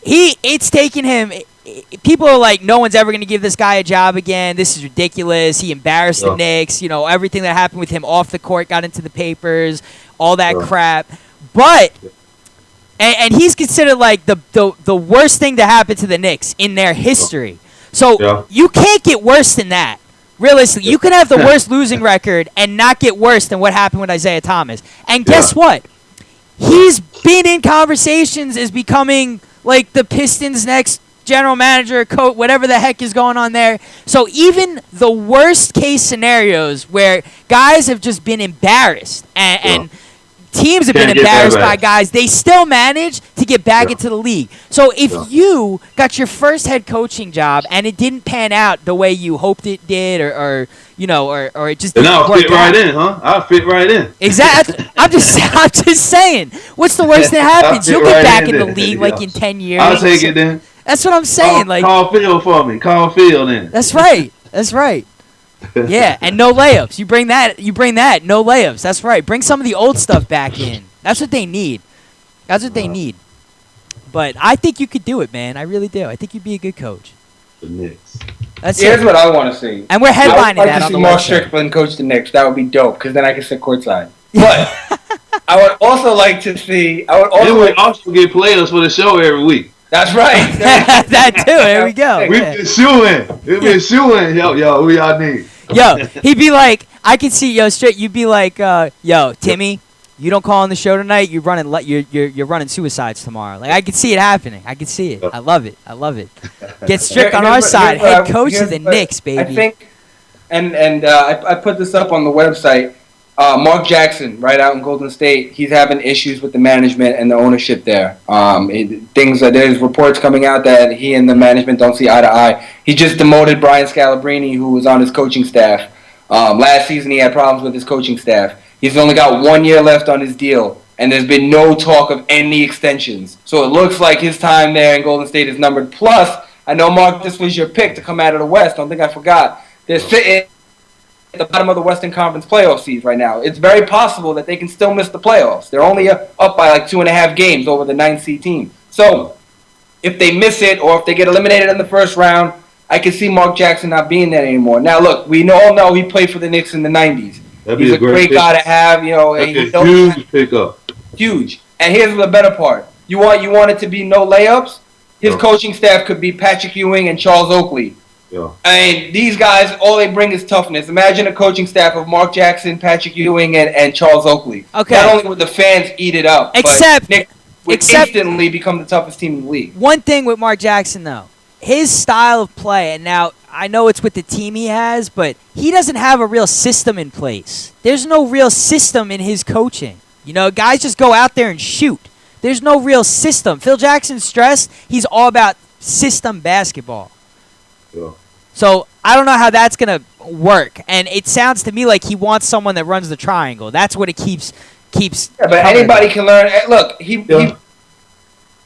it's taken him... People are like, no one's ever going to give this guy a job again. This is ridiculous. He embarrassed the Knicks. You know, everything that happened with him off the court got into the papers, all that crap. But... And he's considered like the worst thing to happen to the Knicks in their history. So you can't get worse than that. Realistically, you can have the worst losing record and not get worse than what happened with Isaiah Thomas. And guess what? He's been in conversations as becoming like the Pistons' next general manager, coach, whatever the heck is going on there. So even the worst case scenarios where guys have just been embarrassed and teams have been embarrassed by guys, they still manage to get back into the league. So if you got your first head coaching job and it didn't pan out the way you hoped it did, or it just didn't work out. fit right in, huh? I'll fit right in. Exactly. I'm just saying. What's the worst that happens? You'll get back in the league like in 10 years. I'll take it then. That's what I'm saying. Call Phil for me. Call Phil then. That's right. Yeah, and no layups. You bring that. No layups. That's right. Bring some of the old stuff back in. That's what they need. But I think you could do it, man. I really do. I think you'd be a good coach. The Knicks. Here's what I want to see. And we're headlining that on the website. I would like to see Mark Strickland coach the Knicks. That would be dope, because then I can sit courtside. But I would also like to see... Then we also get players for the show every week. That's right. That too. There we go. We've been shooing. Yo, who y'all need? Yo, he'd be like, I could see, straight. You'd be like, yo, Timmy, you don't call on the show tonight. You're running suicides tomorrow. Like, I could see it happening. I could see it. I love it. Get Strick on our side, head coach of the Knicks, baby. I think, and I put this up on the website. Mark Jackson, right out in Golden State, he's having issues with the management and the ownership there. There's reports coming out that he and the management don't see eye to eye. He just demoted Brian Scalabrine, who was on his coaching staff. Last season, he had problems with his coaching staff. He's only got 1 year left on his deal, and there's been no talk of any extensions. So it looks like his time there in Golden State is numbered. Plus, I know, Mark, this was your pick to come out of the West. Don't think I forgot. They're sitting at the bottom of the Western Conference playoff seeds right now. It's very possible that they can still miss the playoffs. They're only up by like 2.5 games over the 9th seed team. So if they miss it, or if they get eliminated in the first round, I can see Mark Jackson not being there anymore. Now, look, we all know he played for the Knicks in the 90s. He's a great guy to have. Huge pickup. Huge. And here's the better part. You want it to be no layups? His coaching staff could be Patrick Ewing and Charles Oakley. Yeah. I mean, these guys, all they bring is toughness. Imagine a coaching staff of Mark Jackson, Patrick Ewing, and Charles Oakley. Okay. Not only would the fans eat it up, but Nick would instantly become the toughest team in the league. One thing with Mark Jackson, though, his style of play, and now I know it's with the team he has, but he doesn't have a real system in place. There's no real system in his coaching. Guys just go out there and shoot. There's no real system. Phil Jackson's stressed. He's all about system basketball. Yeah. So I don't know how that's gonna work. And it sounds to me like he wants someone that runs the triangle. That's what it keeps. Yeah, but anybody can learn. Look,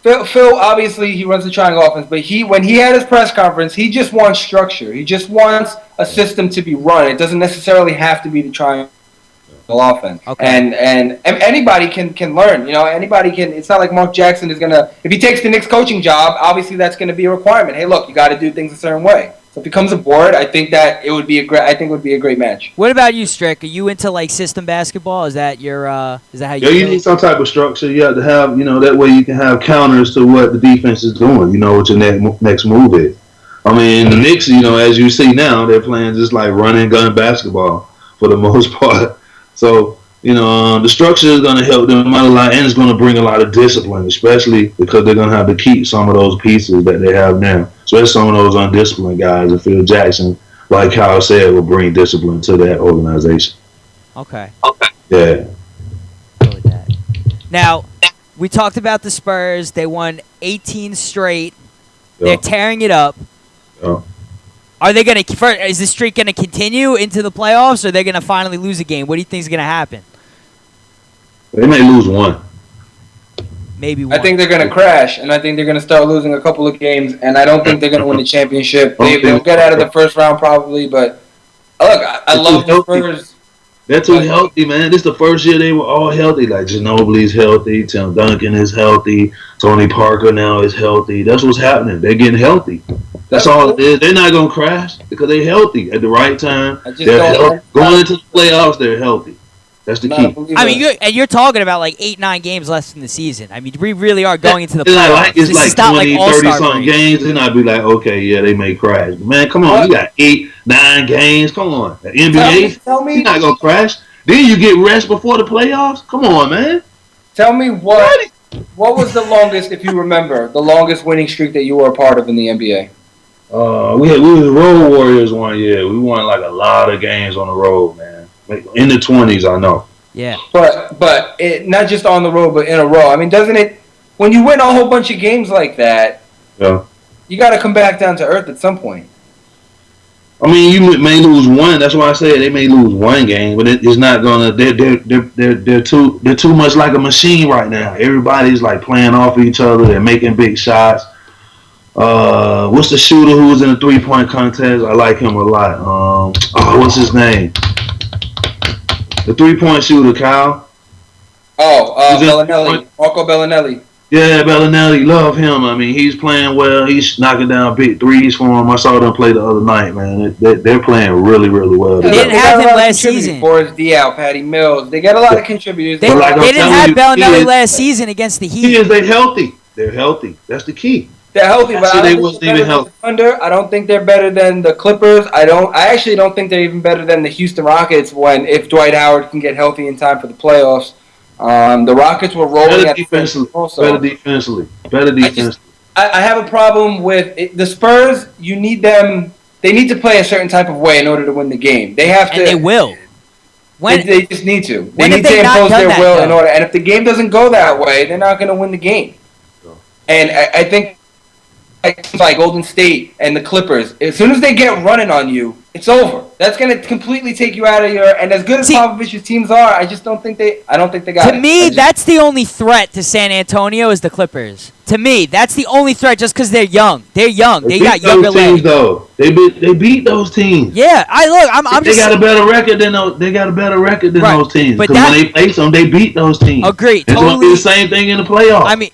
Phil obviously he runs the triangle offense, but when he had his press conference, he just wants structure. He just wants a system to be run. It doesn't necessarily have to be the triangle offense. Okay. And anybody can learn. You know, anybody can. It's not like Mark Jackson is gonna. If he takes the Knicks coaching job, obviously that's going to be a requirement. Hey, look, you got to do things a certain way. So if he comes aboard, I think that it would be a great match. What about you, Strick? Are you into like system basketball? Is that your? Is that how you? Yeah, you need some type of structure. You have to have, that way you can have counters to what the defense is doing. You know what your next move is. I mean, the Knicks, as you see now, they're playing just like run and gun basketball for the most part. So, the structure is going to help them out a lot, and it's going to bring a lot of discipline, especially because they're going to have to keep some of those pieces that they have now, especially some of those undisciplined guys. And Phil Jackson, like Kyle said, will bring discipline to that organization. Okay. Yeah. Now, we talked about the Spurs. They won 18 straight. Yeah. They're tearing it up. Yeah. Are they going to? Is this streak going to continue into the playoffs, or are they going to finally lose a game? What do you think is going to happen? They may lose one. Maybe one. I think they're going to crash, and I think they're going to start losing a couple of games, and I don't think they're going to win the championship. They'll get out of the first round probably, but look, I love the Spurs. They're too healthy, man. This is the first year they were all healthy. Like Ginobili's healthy, Tim Duncan is healthy, Tony Parker now is healthy. That's what's happening. They're getting healthy. That's all it is. They're not going to crash because they're healthy at the right time. Going into the playoffs, they're healthy. That's the key. I mean, you're talking about like 8-9 games less in the season. I mean, we really are going into the playoffs. It's like 20, 30-something games, and I'd be like, okay, yeah, they may crash. But man, come on, you got 8-9 games. Come on. The NBA, you're not going to crash. Then you get rest before the playoffs? Come on, man. Tell me what was the longest, if you remember, the longest winning streak that you were a part of in the NBA? We were road warriors one year. We won like a lot of games on the road, man. In the 20s, I know. Yeah. But it, not just on the road, but in a row. I mean, doesn't it? When you win a whole bunch of games like that, you got to come back down to earth at some point. I mean, you may lose one. That's why I said they may lose one game, but it's not gonna. They're too much like a machine right now. Everybody's like playing off each other. They're making big shots. What's the shooter who was in the 3-point contest? I like him a lot. What's his name? The 3-point shooter, Kyle. Bellinelli. Marco Bellinelli. Yeah, Bellinelli. Love him. I mean, he's playing well. He's knocking down big threes for him. I saw them play the other night, man. They're playing really, really well. They didn't have him last season. Boris Diaw, Patty Mills. They got a lot of contributors. They didn't have Bellinelli last season against the Heat. They're healthy. They're healthy. That's the key. They're healthy, but I don't think they're better than the Clippers. I actually don't think they're even better than the Houston Rockets if Dwight Howard can get healthy in time for the playoffs. The Rockets were rolling better defensively. I have a problem with the Spurs. You need them. They need to play a certain type of way in order to win the game. They have to. And they will. They just need to. They need to impose their will in order. And if the game doesn't go that way, they're not going to win the game. And I think like Golden State and the Clippers, as soon as they get running on you, it's over. That's going to completely take you out of your. And as good as Popovich's teams are, I don't think they got it. To me, that's the only threat to San Antonio is the Clippers. To me, that's the only threat, just because they're young. They're young. They got younger teams, though. They beat those teams. Yeah, I'm they just. Got a better record than those. They got a better record than those teams. Because when they face them, they beat those teams. Agreed. It's going to be the same thing in the playoffs. I mean.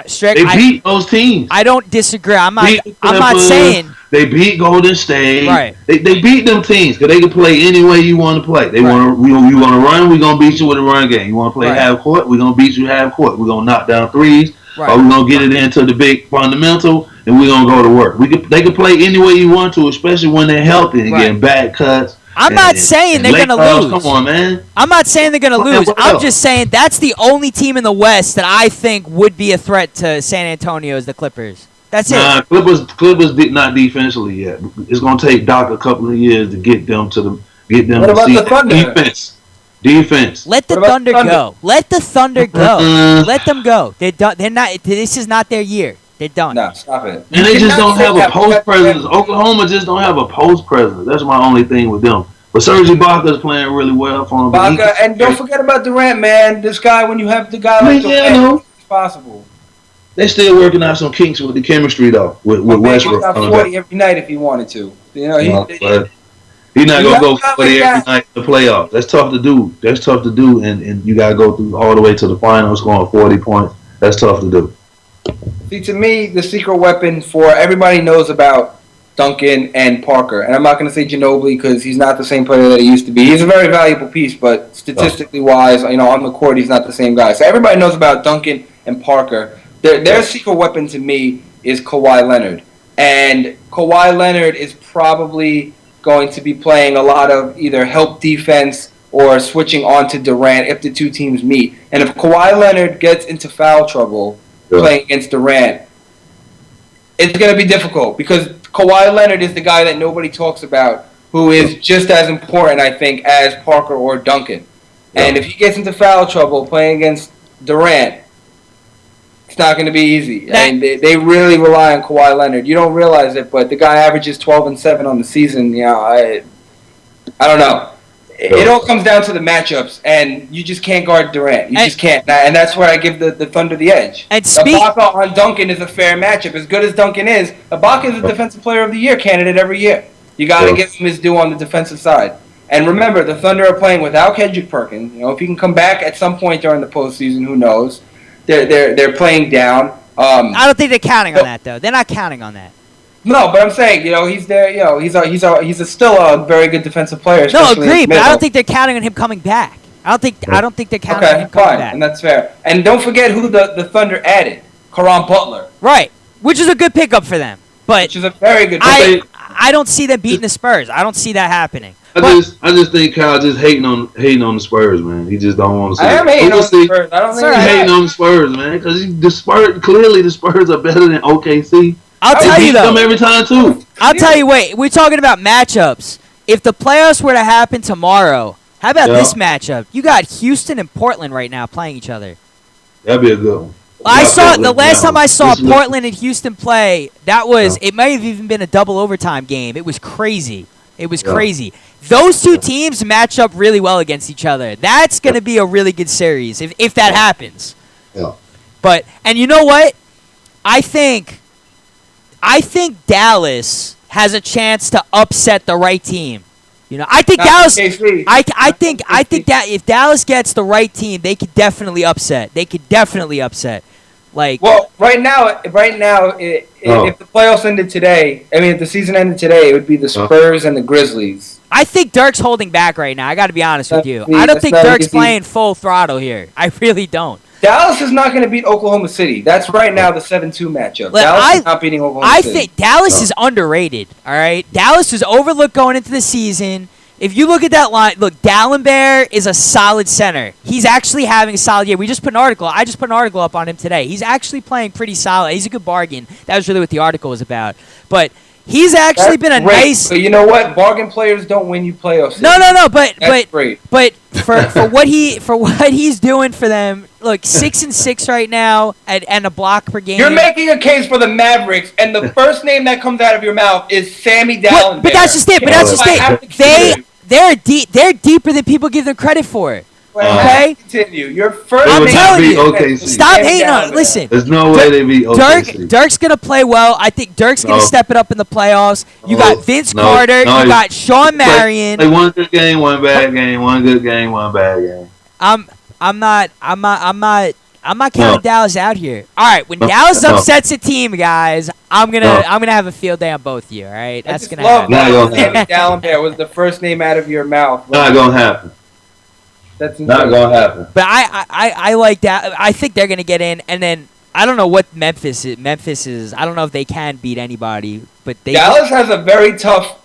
Strick, they beat those teams. I don't disagree. I'm not saying they beat Golden State. Right. They beat them teams because they can play any way you want to play. They want to. You want to run? We're gonna beat you with a run game. You want to play half court? We're gonna beat you half court. We're gonna knock down threes. Right. Or we're gonna get it into the big fundamental, and we're gonna go to work. They can play any way you want to, especially when they're healthy and getting bad cuts. I'm not saying they're going to lose. Come on, man. I'm not saying they're going to lose. I'm just saying that's the only team in the West that I think would be a threat to San Antonio is the Clippers. That's it. Clippers not defensively yet. It's going to take Doc a couple of years to get them to see the Thunder? Defense. Let the Thunder go. Let the Thunder go. Let them go. They're not. This is not their year. They don't. No, stop it. And they just don't have a post presence. presence. Oklahoma just don't have a post presence. That's my only thing with them. But Serge Ibaka's playing really well for them. Ibaka, and don't forget about Durant, man. This guy, when you have the guy like Durant, it's possible. They still working out some kinks with the chemistry though. With Westbrook. He's got 40 every night if he wanted to. You know, he's not gonna go 40 every night in the playoffs. That's tough to do. And you gotta go through all the way to the finals, scoring 40 points. That's tough to do. See, to me, the secret weapon for everybody knows about Duncan and Parker, and I'm not going to say Ginobili because he's not the same player that he used to be. He's a very valuable piece, but statistically wise, on the court, he's not the same guy. So everybody knows about Duncan and Parker. Their secret weapon to me is Kawhi Leonard, and Kawhi Leonard is probably going to be playing a lot of either help defense or switching on to Durant if the two teams meet. And if Kawhi Leonard gets into foul trouble playing against Durant, it's going to be difficult because Kawhi Leonard is the guy that nobody talks about who is just as important, I think, as Parker or Duncan. And if he gets into foul trouble playing against Durant, it's not going to be easy. And they really rely on Kawhi Leonard. You don't realize it, but the guy averages 12 and 7 on the season. I don't know. It all comes down to the matchups, and you just can't guard Durant. You just can't. And that's where I give the Thunder the edge. And Ibaka on Duncan is a fair matchup. As good as Duncan is, Ibaka is a Defensive Player of the Year candidate every year. You got to give him his due on the defensive side. And remember, the Thunder are playing without Kendrick Perkins. If he can come back at some point during the postseason, who knows? They're playing down. I don't think they're counting on that, though. They're not counting on that. No, but I'm saying, he's there. He's still a very good defensive player. No, agreed, but I don't think they're counting on him coming back. I don't think they're counting on him coming back. And that's fair. And don't forget who the Thunder added, Caron Butler. Right, which is a good pickup for them. But which is a very good pickup. I don't see them beating the Spurs. I don't see that happening. I just think Kyle just hating on the Spurs, man. He just don't want to see. I am hating on the Spurs. I don't think he's hating on the Spurs, man, because the Spurs are better than OKC. I'll tell you though. Them every time too. I'll tell you. Wait, we're talking about matchups. If the playoffs were to happen tomorrow, how about this matchup? You got Houston and Portland right now playing each other. That'd be a good one. The last time I saw Portland and Houston play, that was it. Might have even been a double overtime game. It was crazy. Crazy. Those two teams match up really well against each other. That's going to be a really good series if that happens. Yeah. But and you know what? I think Dallas has a chance to upset the right team. I think Dallas. I think that if Dallas gets the right team, they could definitely upset. Well, right now, if the playoffs ended today, if the season ended today, it would be the Spurs and the Grizzlies. I think Dirk's holding back right now. I got to be honest with you. I don't think Dirk's playing full throttle here. I really don't. Dallas is not going to beat Oklahoma City. That's right now the 7-2 matchup. Dallas is not beating Oklahoma City. I think Dallas is underrated, all right? Dallas is overlooked going into the season. If you look at that line, look, Dallenberg is a solid center. He's actually having a solid year. I just put an article up on him today. He's actually playing pretty solid. He's a good bargain. That was really what the article was about. But he's actually been a nice. But you know what? Bargain players don't win you playoffs. No. But for what he's doing for them, look, 6-6 right now and a block per game. You're making a case for the Mavericks, and the first name that comes out of your mouth is Sammy Dallenberg. But that's just it. They're deeper than people give them credit for. Okay? Continue. Your first. I'm telling you. Stop hating on it. Listen. There's no way they beat OKC. Dirk's gonna play well. I think Dirk's gonna step it up in the playoffs. You got Vince Carter. You got Sean Marion. Play one good game, one bad game. One good game, one bad game. I'm not counting Dallas out here. All right, when Dallas upsets a team, guys, I'm gonna have a field day on both of you. All right, that's gonna happen. Sammy Dallenberg was the first name out of your mouth. Not gonna happen. That's not gonna happen. But I like that. I think they're gonna get in, and then I don't know what Memphis is. I don't know if they can beat anybody, but Dallas has a very tough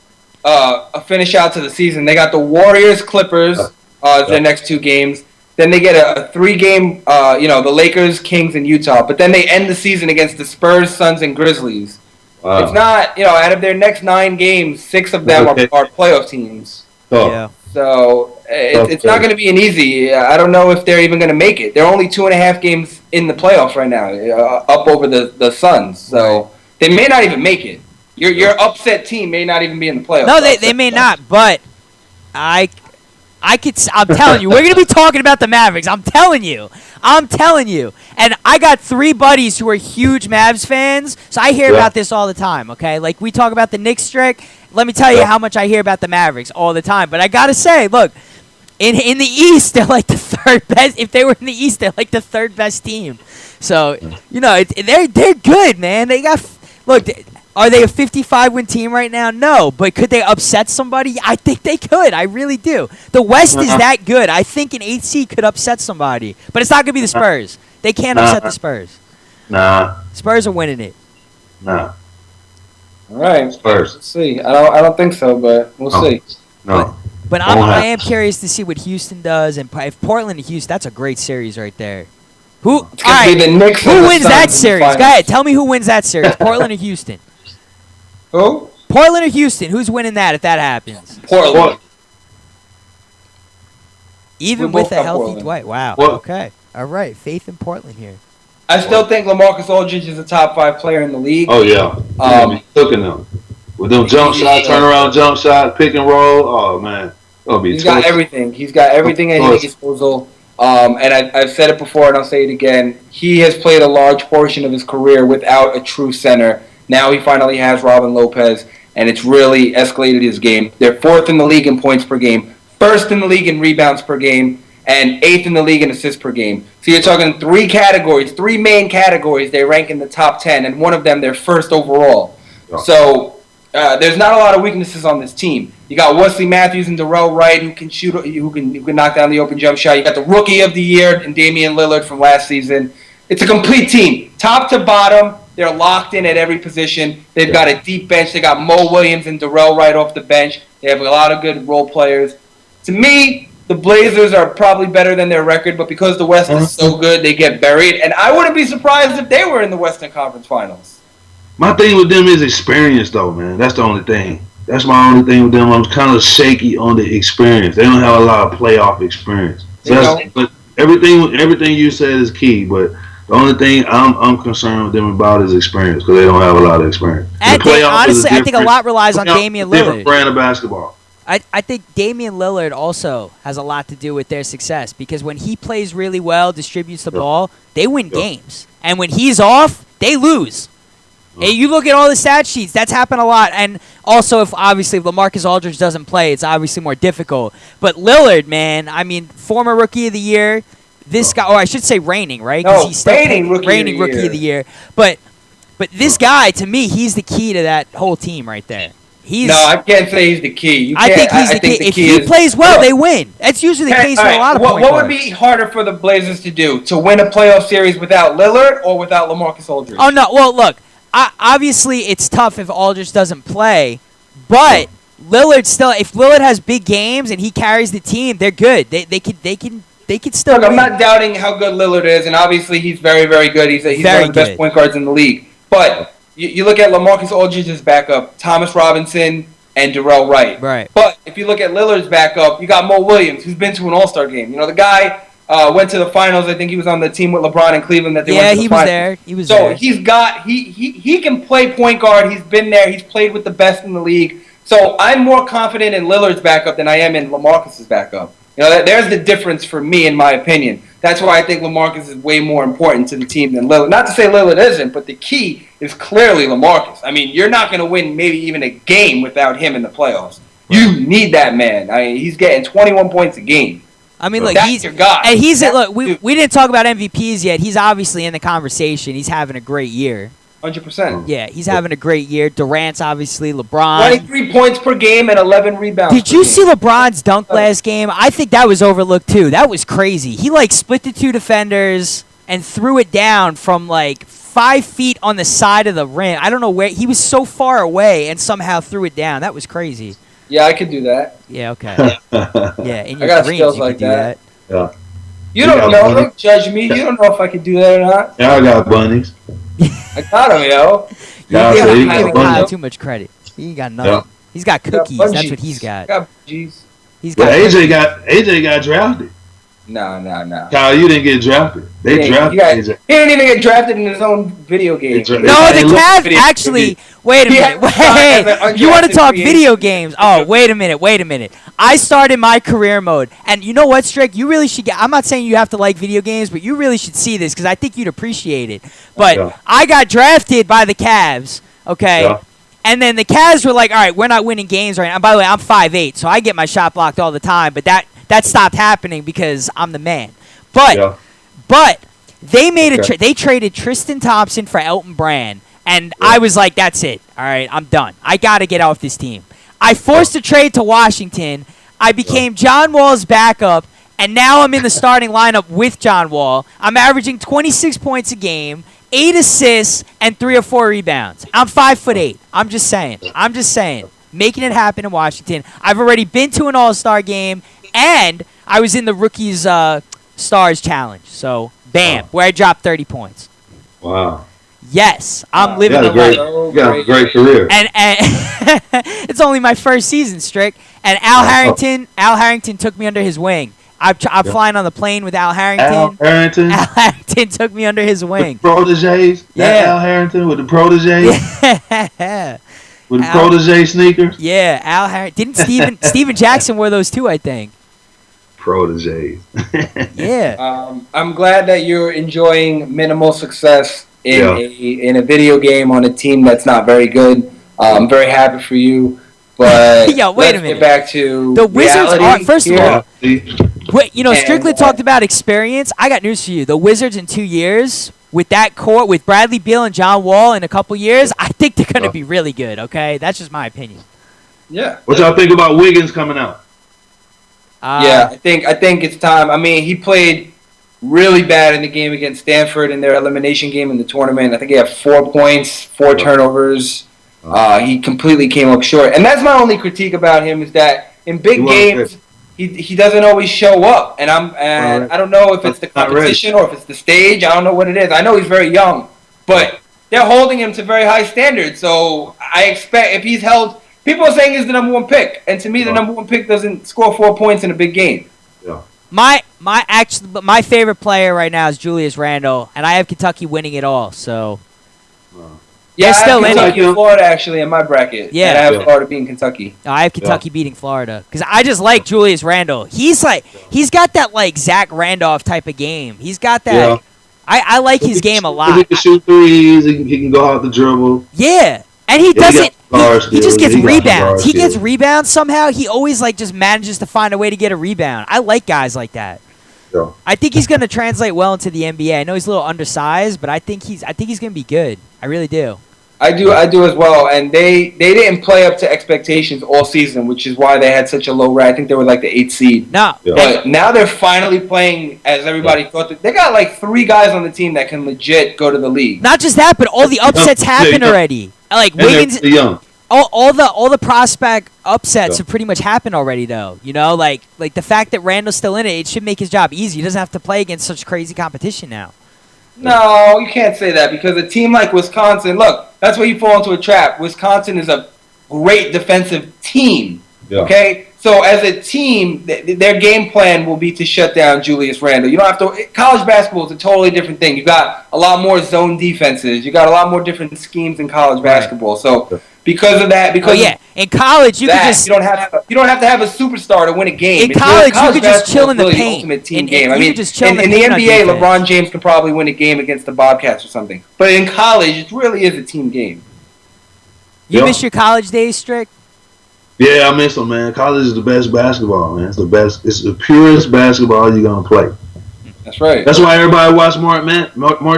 finish out to the season. They got the Warriors, Clippers, their next two games. Then they get a 3-game, the Lakers, Kings, and Utah. But then they end the season against the Spurs, Suns, and Grizzlies. Wow. It's not, out of their next 9 games, 6 of them are playoff teams. Yeah. So it's not going to be an easy. I don't know if they're even going to make it. They're only 2.5 games in the playoffs right now, up over the Suns. So they may not even make it. Your upset team may not even be in the playoffs. No, they may not. But I'm telling you, we're gonna be talking about the Mavericks. I'm telling you. And I got 3 buddies who are huge Mavs fans, so I hear about this all the time. Okay, like we talk about the Knicks streak. Let me tell you how much I hear about the Mavericks all the time. But I gotta say, look, in the East, they're like the 3rd best. If they were in the East, they're like the 3rd best team. So they're good, man. They got look. Are they a 55-win team right now? No. But could they upset somebody? I think they could. I really do. The West is that good. I think an 8th seed could upset somebody. But it's not going to be the Spurs. They can't upset the Spurs. Nah. Spurs are winning it. Nah. All right. Spurs. Let's see. I don't think so, but we'll see. No. But I am curious to see what Houston does. And if Portland and Houston, that's a great series right there. Who wins that series? Go ahead. Tell me who wins that series. Portland or Houston? Who? Portland or Houston? Who's winning that if that happens? Portland. Even with a healthy Dwight. Wow. Okay. All right. Faith in Portland here. I still think LaMarcus Aldridge is a top 5 player in the league. Oh, yeah. Cooking them. With them jump shot, turnaround jump shot, pick and roll. Oh, man. He's got everything. He's got everything at his disposal. And I've said it before and I'll say it again. He has played a large portion of his career without a true center. Now he finally has Robin Lopez, and it's really escalated his game. They're 4th in the league in points per game, 1st in the league in rebounds per game, and 8th in the league in assists per game. So you're talking 3 categories, 3 main categories. They rank in the top 10, and one of them they're 1st overall. Yeah. So there's not a lot of weaknesses on this team. You got Wesley Matthews and Darrell Wright who can shoot, who can knock down the open jump shot. You got the rookie of the year in Damian Lillard from last season. It's a complete team, top to bottom. They're locked in at every position. They've got a deep bench. They got Mo Williams and Darrell Wright off the bench. They have a lot of good role players. To me, the Blazers are probably better than their record, but because the West is so good, they get buried. And I wouldn't be surprised if they were in the Western Conference Finals. My thing with them is experience, though, man. That's the only thing. That's my only thing with them. I'm kind of shaky on the experience. They don't have a lot of playoff experience. So but everything you said is key, but the only thing I'm concerned with them about is experience because they don't have a lot of experience. And honestly, I think a lot relies on Damian Lillard. Different brand of basketball. I think Damian Lillard also has a lot to do with their success because when he plays really well, distributes the ball, they win games. And when he's off, they lose. And you look at all the stat sheets, that's happened a lot. And also, if LaMarcus Aldridge doesn't play, it's obviously more difficult. But Lillard, man, I mean, former Rookie of the Year. This guy, or I should say reigning, right? No, reigning Rookie of the Year. But this guy, to me, he's the key to that whole team right there. No, I can't say he's the key. I think he's the key. If he plays well, they win. That's usually the case for a lot of point What would be harder for the Blazers to do? To win a playoff series without Lillard or without LaMarcus Aldridge? Oh, no. Well, look, obviously it's tough if Aldridge doesn't play, but Lillard still, if Lillard has big games and he carries the team, they're good. They could still win. I'm not doubting how good Lillard is, and obviously he's very, very good. He's one of the best point guards in the league. But you look at LaMarcus Aldridge's backup, Thomas Robinson and Darrell Wright. Right. But if you look at Lillard's backup, you got Mo Williams, who's been to an All-Star game. You know, the guy went to the finals. I think he was on the team with LeBron in Cleveland that they went to the finals. He was there. So he can play point guard. He's been there. He's played with the best in the league. So I'm more confident in Lillard's backup than I am in LaMarcus's backup. You know, there's the difference for me, in my opinion. That's why I think LaMarcus is way more important to the team than Lillard. Not to say Lillard isn't, but the key is clearly LaMarcus. I mean, you're not going to win maybe even a game without him in the playoffs. Right. You need that man. I mean, he's getting 21 points a game. I mean, look, that's your guy. And we didn't talk about MVPs yet. He's obviously in the conversation. He's having a great year. 100%. Yeah, he's having a great year. Durant's obviously, LeBron. 23 points per game and 11 rebounds. Did you see LeBron's dunk last game? I think that was overlooked too. That was crazy. He split the 2 defenders and threw it down from 5 feet on the side of the rim. I don't know where. He was so far away and somehow threw it down. That was crazy. Yeah, I could do that. Yeah, okay. Yeah, in your I got dreams skills you like could do that. Yeah. You don't know. Don't judge me. You don't know if I could do that or not. Yeah, I got bunnies. I got him, yo. You're giving Kyle too much credit. He ain't got nothing. Yeah. He's got cookies. That's what he's got. I got bungees. He's But got AJ got drafted. No. Kyle, you didn't get drafted. They drafted AJ. He didn't even get drafted in his own video game. No, the Cavs actually. Wait a minute. Wait, you want to talk video games? Oh, wait a minute. I started my career mode, and you know what, Strick? You really should get. I'm not saying you have to like video games, but you really should see this because I think you'd appreciate it. But I got drafted by the Cavs. Okay. Yeah. And then the Cavs were like, all right, we're not winning games right now. And by the way, I'm 5'8", so I get my shot blocked all the time. But that stopped happening because I'm the man. But they made they traded Tristan Thompson for Elton Brand. And I was like, that's it. All right, I'm done. I got to get off this team. I forced a trade to Washington. I became John Wall's backup. And now I'm in the starting lineup with John Wall. I'm averaging 26 points a game, 8 assists, and 3 or 4 rebounds. I'm 5'8". I'm just saying. Making it happen in Washington. I've already been to an All-Star game, and I was in the Rookies Stars Challenge. So, bam, where I dropped 30 points. Wow. Yes, I'm living the life. You got a great career. And it's only my first season, Strick. And Al Harrington took me under his wing. I'm flying on the plane with Al Harrington. Al Harrington took me under his wing. With the proteges? Yeah. Al Harrington with the proteges? Yeah. With the protege sneakers? Yeah, Al Harrington. Didn't Steven Jackson wore those too, I think. Proteges. Yeah. I'm glad that you're enjoying minimal success in a video game on a team that's not very good. I'm very happy for you. But wait a minute. Get back to the Wizards are, first of all, wait, And, Strickland talked about experience. I got news for you. The Wizards in 2 years, with that core, with Bradley Beal and John Wall in a couple years, I think they're going to be really good, okay? That's just my opinion. Yeah. What y'all think about Wiggins coming out? I think it's time. I mean, he played really bad in the game against Stanford in their elimination game in the tournament. I think he had 4 points, 4 turnovers. He completely came up short. And that's my only critique about him is that in big games, he doesn't always show up. And I don't know if it's the competition or if it's the stage. I don't know what it is. I know he's very young, but they're holding him to very high standards. So I expect if he's held, people are saying he's the number 1 pick. And to me, the number 1 pick doesn't score 4 points in a big game. Yeah. My favorite player right now is Julius Randle, and I have Kentucky winning it all. So. Yeah, still I have Kentucky and Florida actually in my bracket. Yeah. And I have Florida beating Kentucky. No, I have Kentucky beating Florida because I just like Julius Randle. He's got that like Zach Randolph type of game. He's got that. Yeah. I like his game a lot. He can shoot threes. He can go out the dribble. Yeah, and he doesn't. He just gets rebounds. He gets skills. rebounds somehow. He always like just manages to find a way to get a rebound. I like guys like that. Yeah. I think he's going to translate well into the NBA. I know he's a little undersized, but I think he's going to be good. I really do. I do as well, and they didn't play up to expectations all season, which is why they had such a low rate. I think they were like the 8th seed. No, but now they're finally playing as everybody thought. They got like 3 guys on the team that can legit go to the league. Not just that, but all the upsets happen already. Like Wiggins, all the prospect upsets have pretty much happened already, though. You know, like the fact that Randall's still in it should make his job easy. He doesn't have to play against such crazy competition now. No, you can't say that because a team like Wisconsin, look, that's where you fall into a trap. Wisconsin is a great defensive team, okay? So as a team, their game plan will be to shut down Julius Randle. You don't have to – college basketball is a totally different thing. You got a lot more zone defenses. You got a lot more different schemes in college basketball. So because of that – in college you can just – you don't have to have a superstar to win a game. In college you could just chill in the paint. Ultimate team game. I mean, in the NBA, LeBron James could probably win a game against the Bobcats or something. But in college, it really is a team game. You miss your college days, Strick? Yeah, I miss them, man. College is the best basketball, man. It's the best. It's the purest basketball you're gonna play. That's right. That's why everybody watch March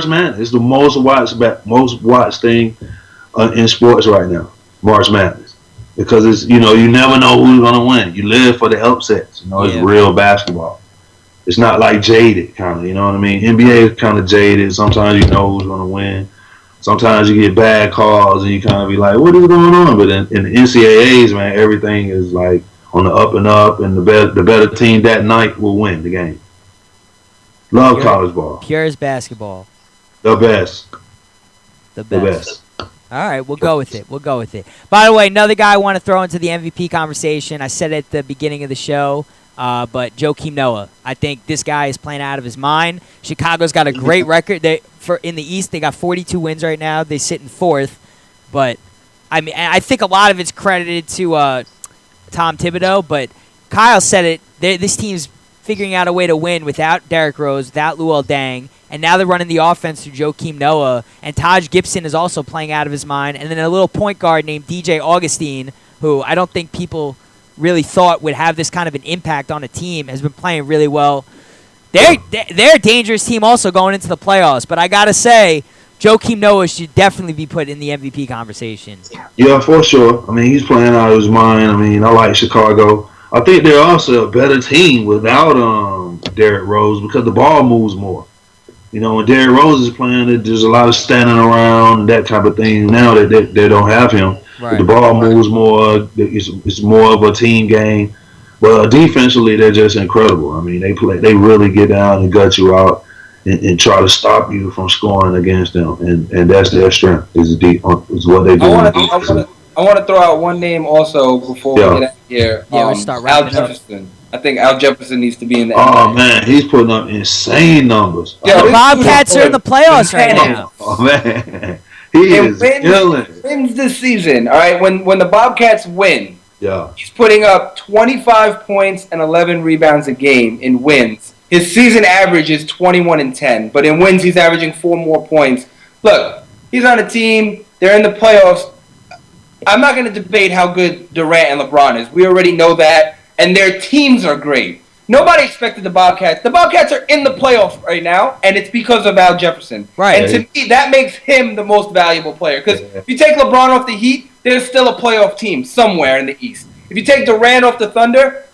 Madness. It's the most watched thing in sports right now. March Madness, because it's you never know who's gonna win. You live for the upsets. It's real basketball. It's not like jaded kind of. You know what I mean? NBA is kind of jaded. Sometimes you know who's gonna win. Sometimes you get bad calls and you kind of be like, what is going on? But in the NCAAs, man, everything is like on the up and up, and the better team that night will win the game. Love college ball. Pure as basketball. The best. The best. All right, we'll go with it. By the way, another guy I want to throw into the MVP conversation. I said it at the beginning of the show, but Joakim Noah. I think this guy is playing out of his mind. Chicago's got a great record. In the East, they got 42 wins right now. They sit in 4th. But, I mean, I think a lot of it's credited to Tom Thibodeau. But Kyle said it. This team's figuring out a way to win without Derrick Rose, without Luol Deng. And now they're running the offense through Joakim Noah. And Taj Gibson is also playing out of his mind. And then a little point guard named DJ Augustine, who I don't think people really thought would have this kind of an impact on a team, has been playing really well. They're a dangerous team also going into the playoffs. But I got to say, Joakim Noah should definitely be put in the MVP conversation. Yeah, for sure. I mean, he's playing out of his mind. I mean, I like Chicago. I think they're also a better team without Derrick Rose because the ball moves more. You know, when Derrick Rose is playing, there's a lot of standing around and that type of thing. Now that they don't have him, right. The ball moves more. It's more of a team game. But defensively, they're just incredible. I mean, they really get down and gut you out and try to stop you from scoring against them. And that's their strength. Is what they do. I want to throw out one name also before we get out of here. Yeah, we start Al wrapping up. Jefferson. I think Al Jefferson needs to be in the Oh NBA. man, he's putting up insane numbers. Yeah, The Bobcats are in the playoffs right now. Oh man, he is killing. Wins this season. All right, when the Bobcats win, Yeah. he's putting up 25 points and 11 rebounds a game in wins. His season average is 21 and 10, but in wins he's averaging 4 more points. Look, he's on a team. They're in the playoffs. I'm not going to debate how good Durant and LeBron is. We already know that. And their teams are great. Nobody expected the Bobcats. The Bobcats are in the playoffs right now, and it's because of Al Jefferson. Right. And to me, that makes him the most valuable player. Because if you take LeBron off the Heat, there's still a playoff team somewhere in the East. If you take Durant off the Thunder,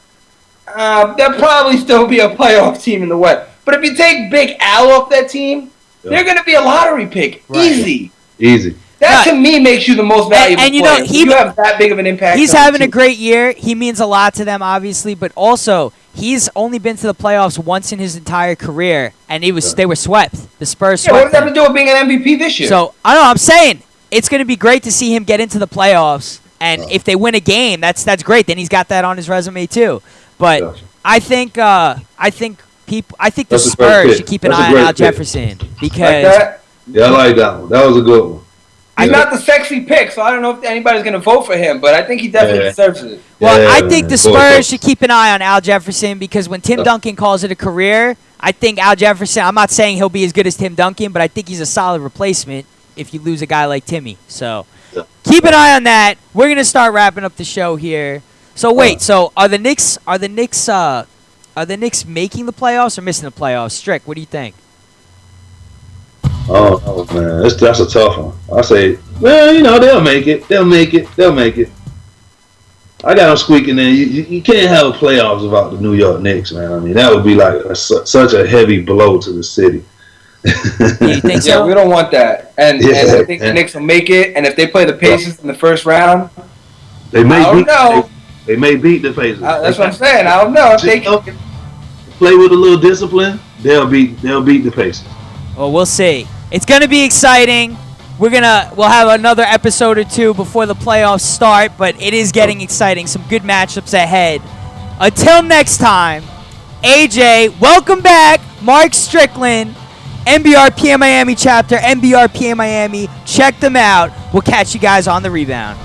there'll probably still be a playoff team in the West. But if you take Big Al off that team, they're going to be a lottery pick. Right. Easy. That to me makes you the most valuable and you player. know, You have that big of an impact. He's on the having a team. great year. He means a lot to them, obviously, but also he's only been to the playoffs once in his entire career, and they were swept. The Spurs Yeah, what swept does that have them. to do with being an MVP this year? So I don't know. I'm saying it's going to be great to see him get into the playoffs, and if they win a game, that's great. Then he's got that on his resume too. But I think the That's a great Spurs pick. should keep an That's a eye on great Al pick. Jefferson like because that? Yeah, I like that one. That was a good one. He's not the sexy pick, so I don't know if anybody's going to vote for him, but I think he definitely deserves it. Well, Yeah, I think man. the Spurs should keep an eye on Al Jefferson because when Tim Duncan calls it a career, I think Al Jefferson, I'm not saying he'll be as good as Tim Duncan, but I think he's a solid replacement if you lose a guy like Timmy. So keep an eye on that. We're going to start wrapping up the show here. So wait, so are the Knicks making the playoffs or missing the playoffs? Strick, what do you think? Oh man, that's a tough one. I say, well, you know, they'll make it. I got them squeaking in. You can't have a playoffs without the New York Knicks, man. I mean, that would be like such a heavy blow to the city. You think so? Yeah, we don't want that. And I think the Knicks will make it, and if they play the Pacers in the first round, They may I don't know. They may beat the Pacers. That's what I'm saying. I don't know. If they can, play with a little discipline, they'll beat the Pacers. Well, we'll see. It's going to be exciting. We'll have another episode or two before the playoffs start, but it is getting exciting. Some good matchups ahead. Until next time, AJ, welcome back. Mark Strickland, NBRPA Miami chapter, NBRPA Miami. Check them out. We'll catch you guys on the rebound.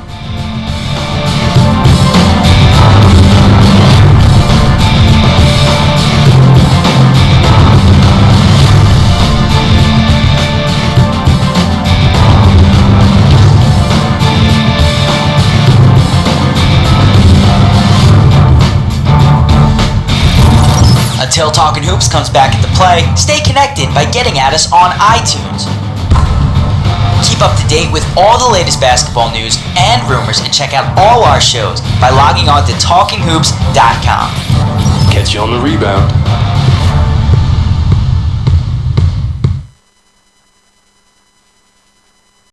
Until Talkin Hoopz comes back into play, stay connected by getting at us on iTunes. Keep up to date with all the latest basketball news and rumors and check out all our shows by logging on to talkinhoopz.com. Catch you on the rebound.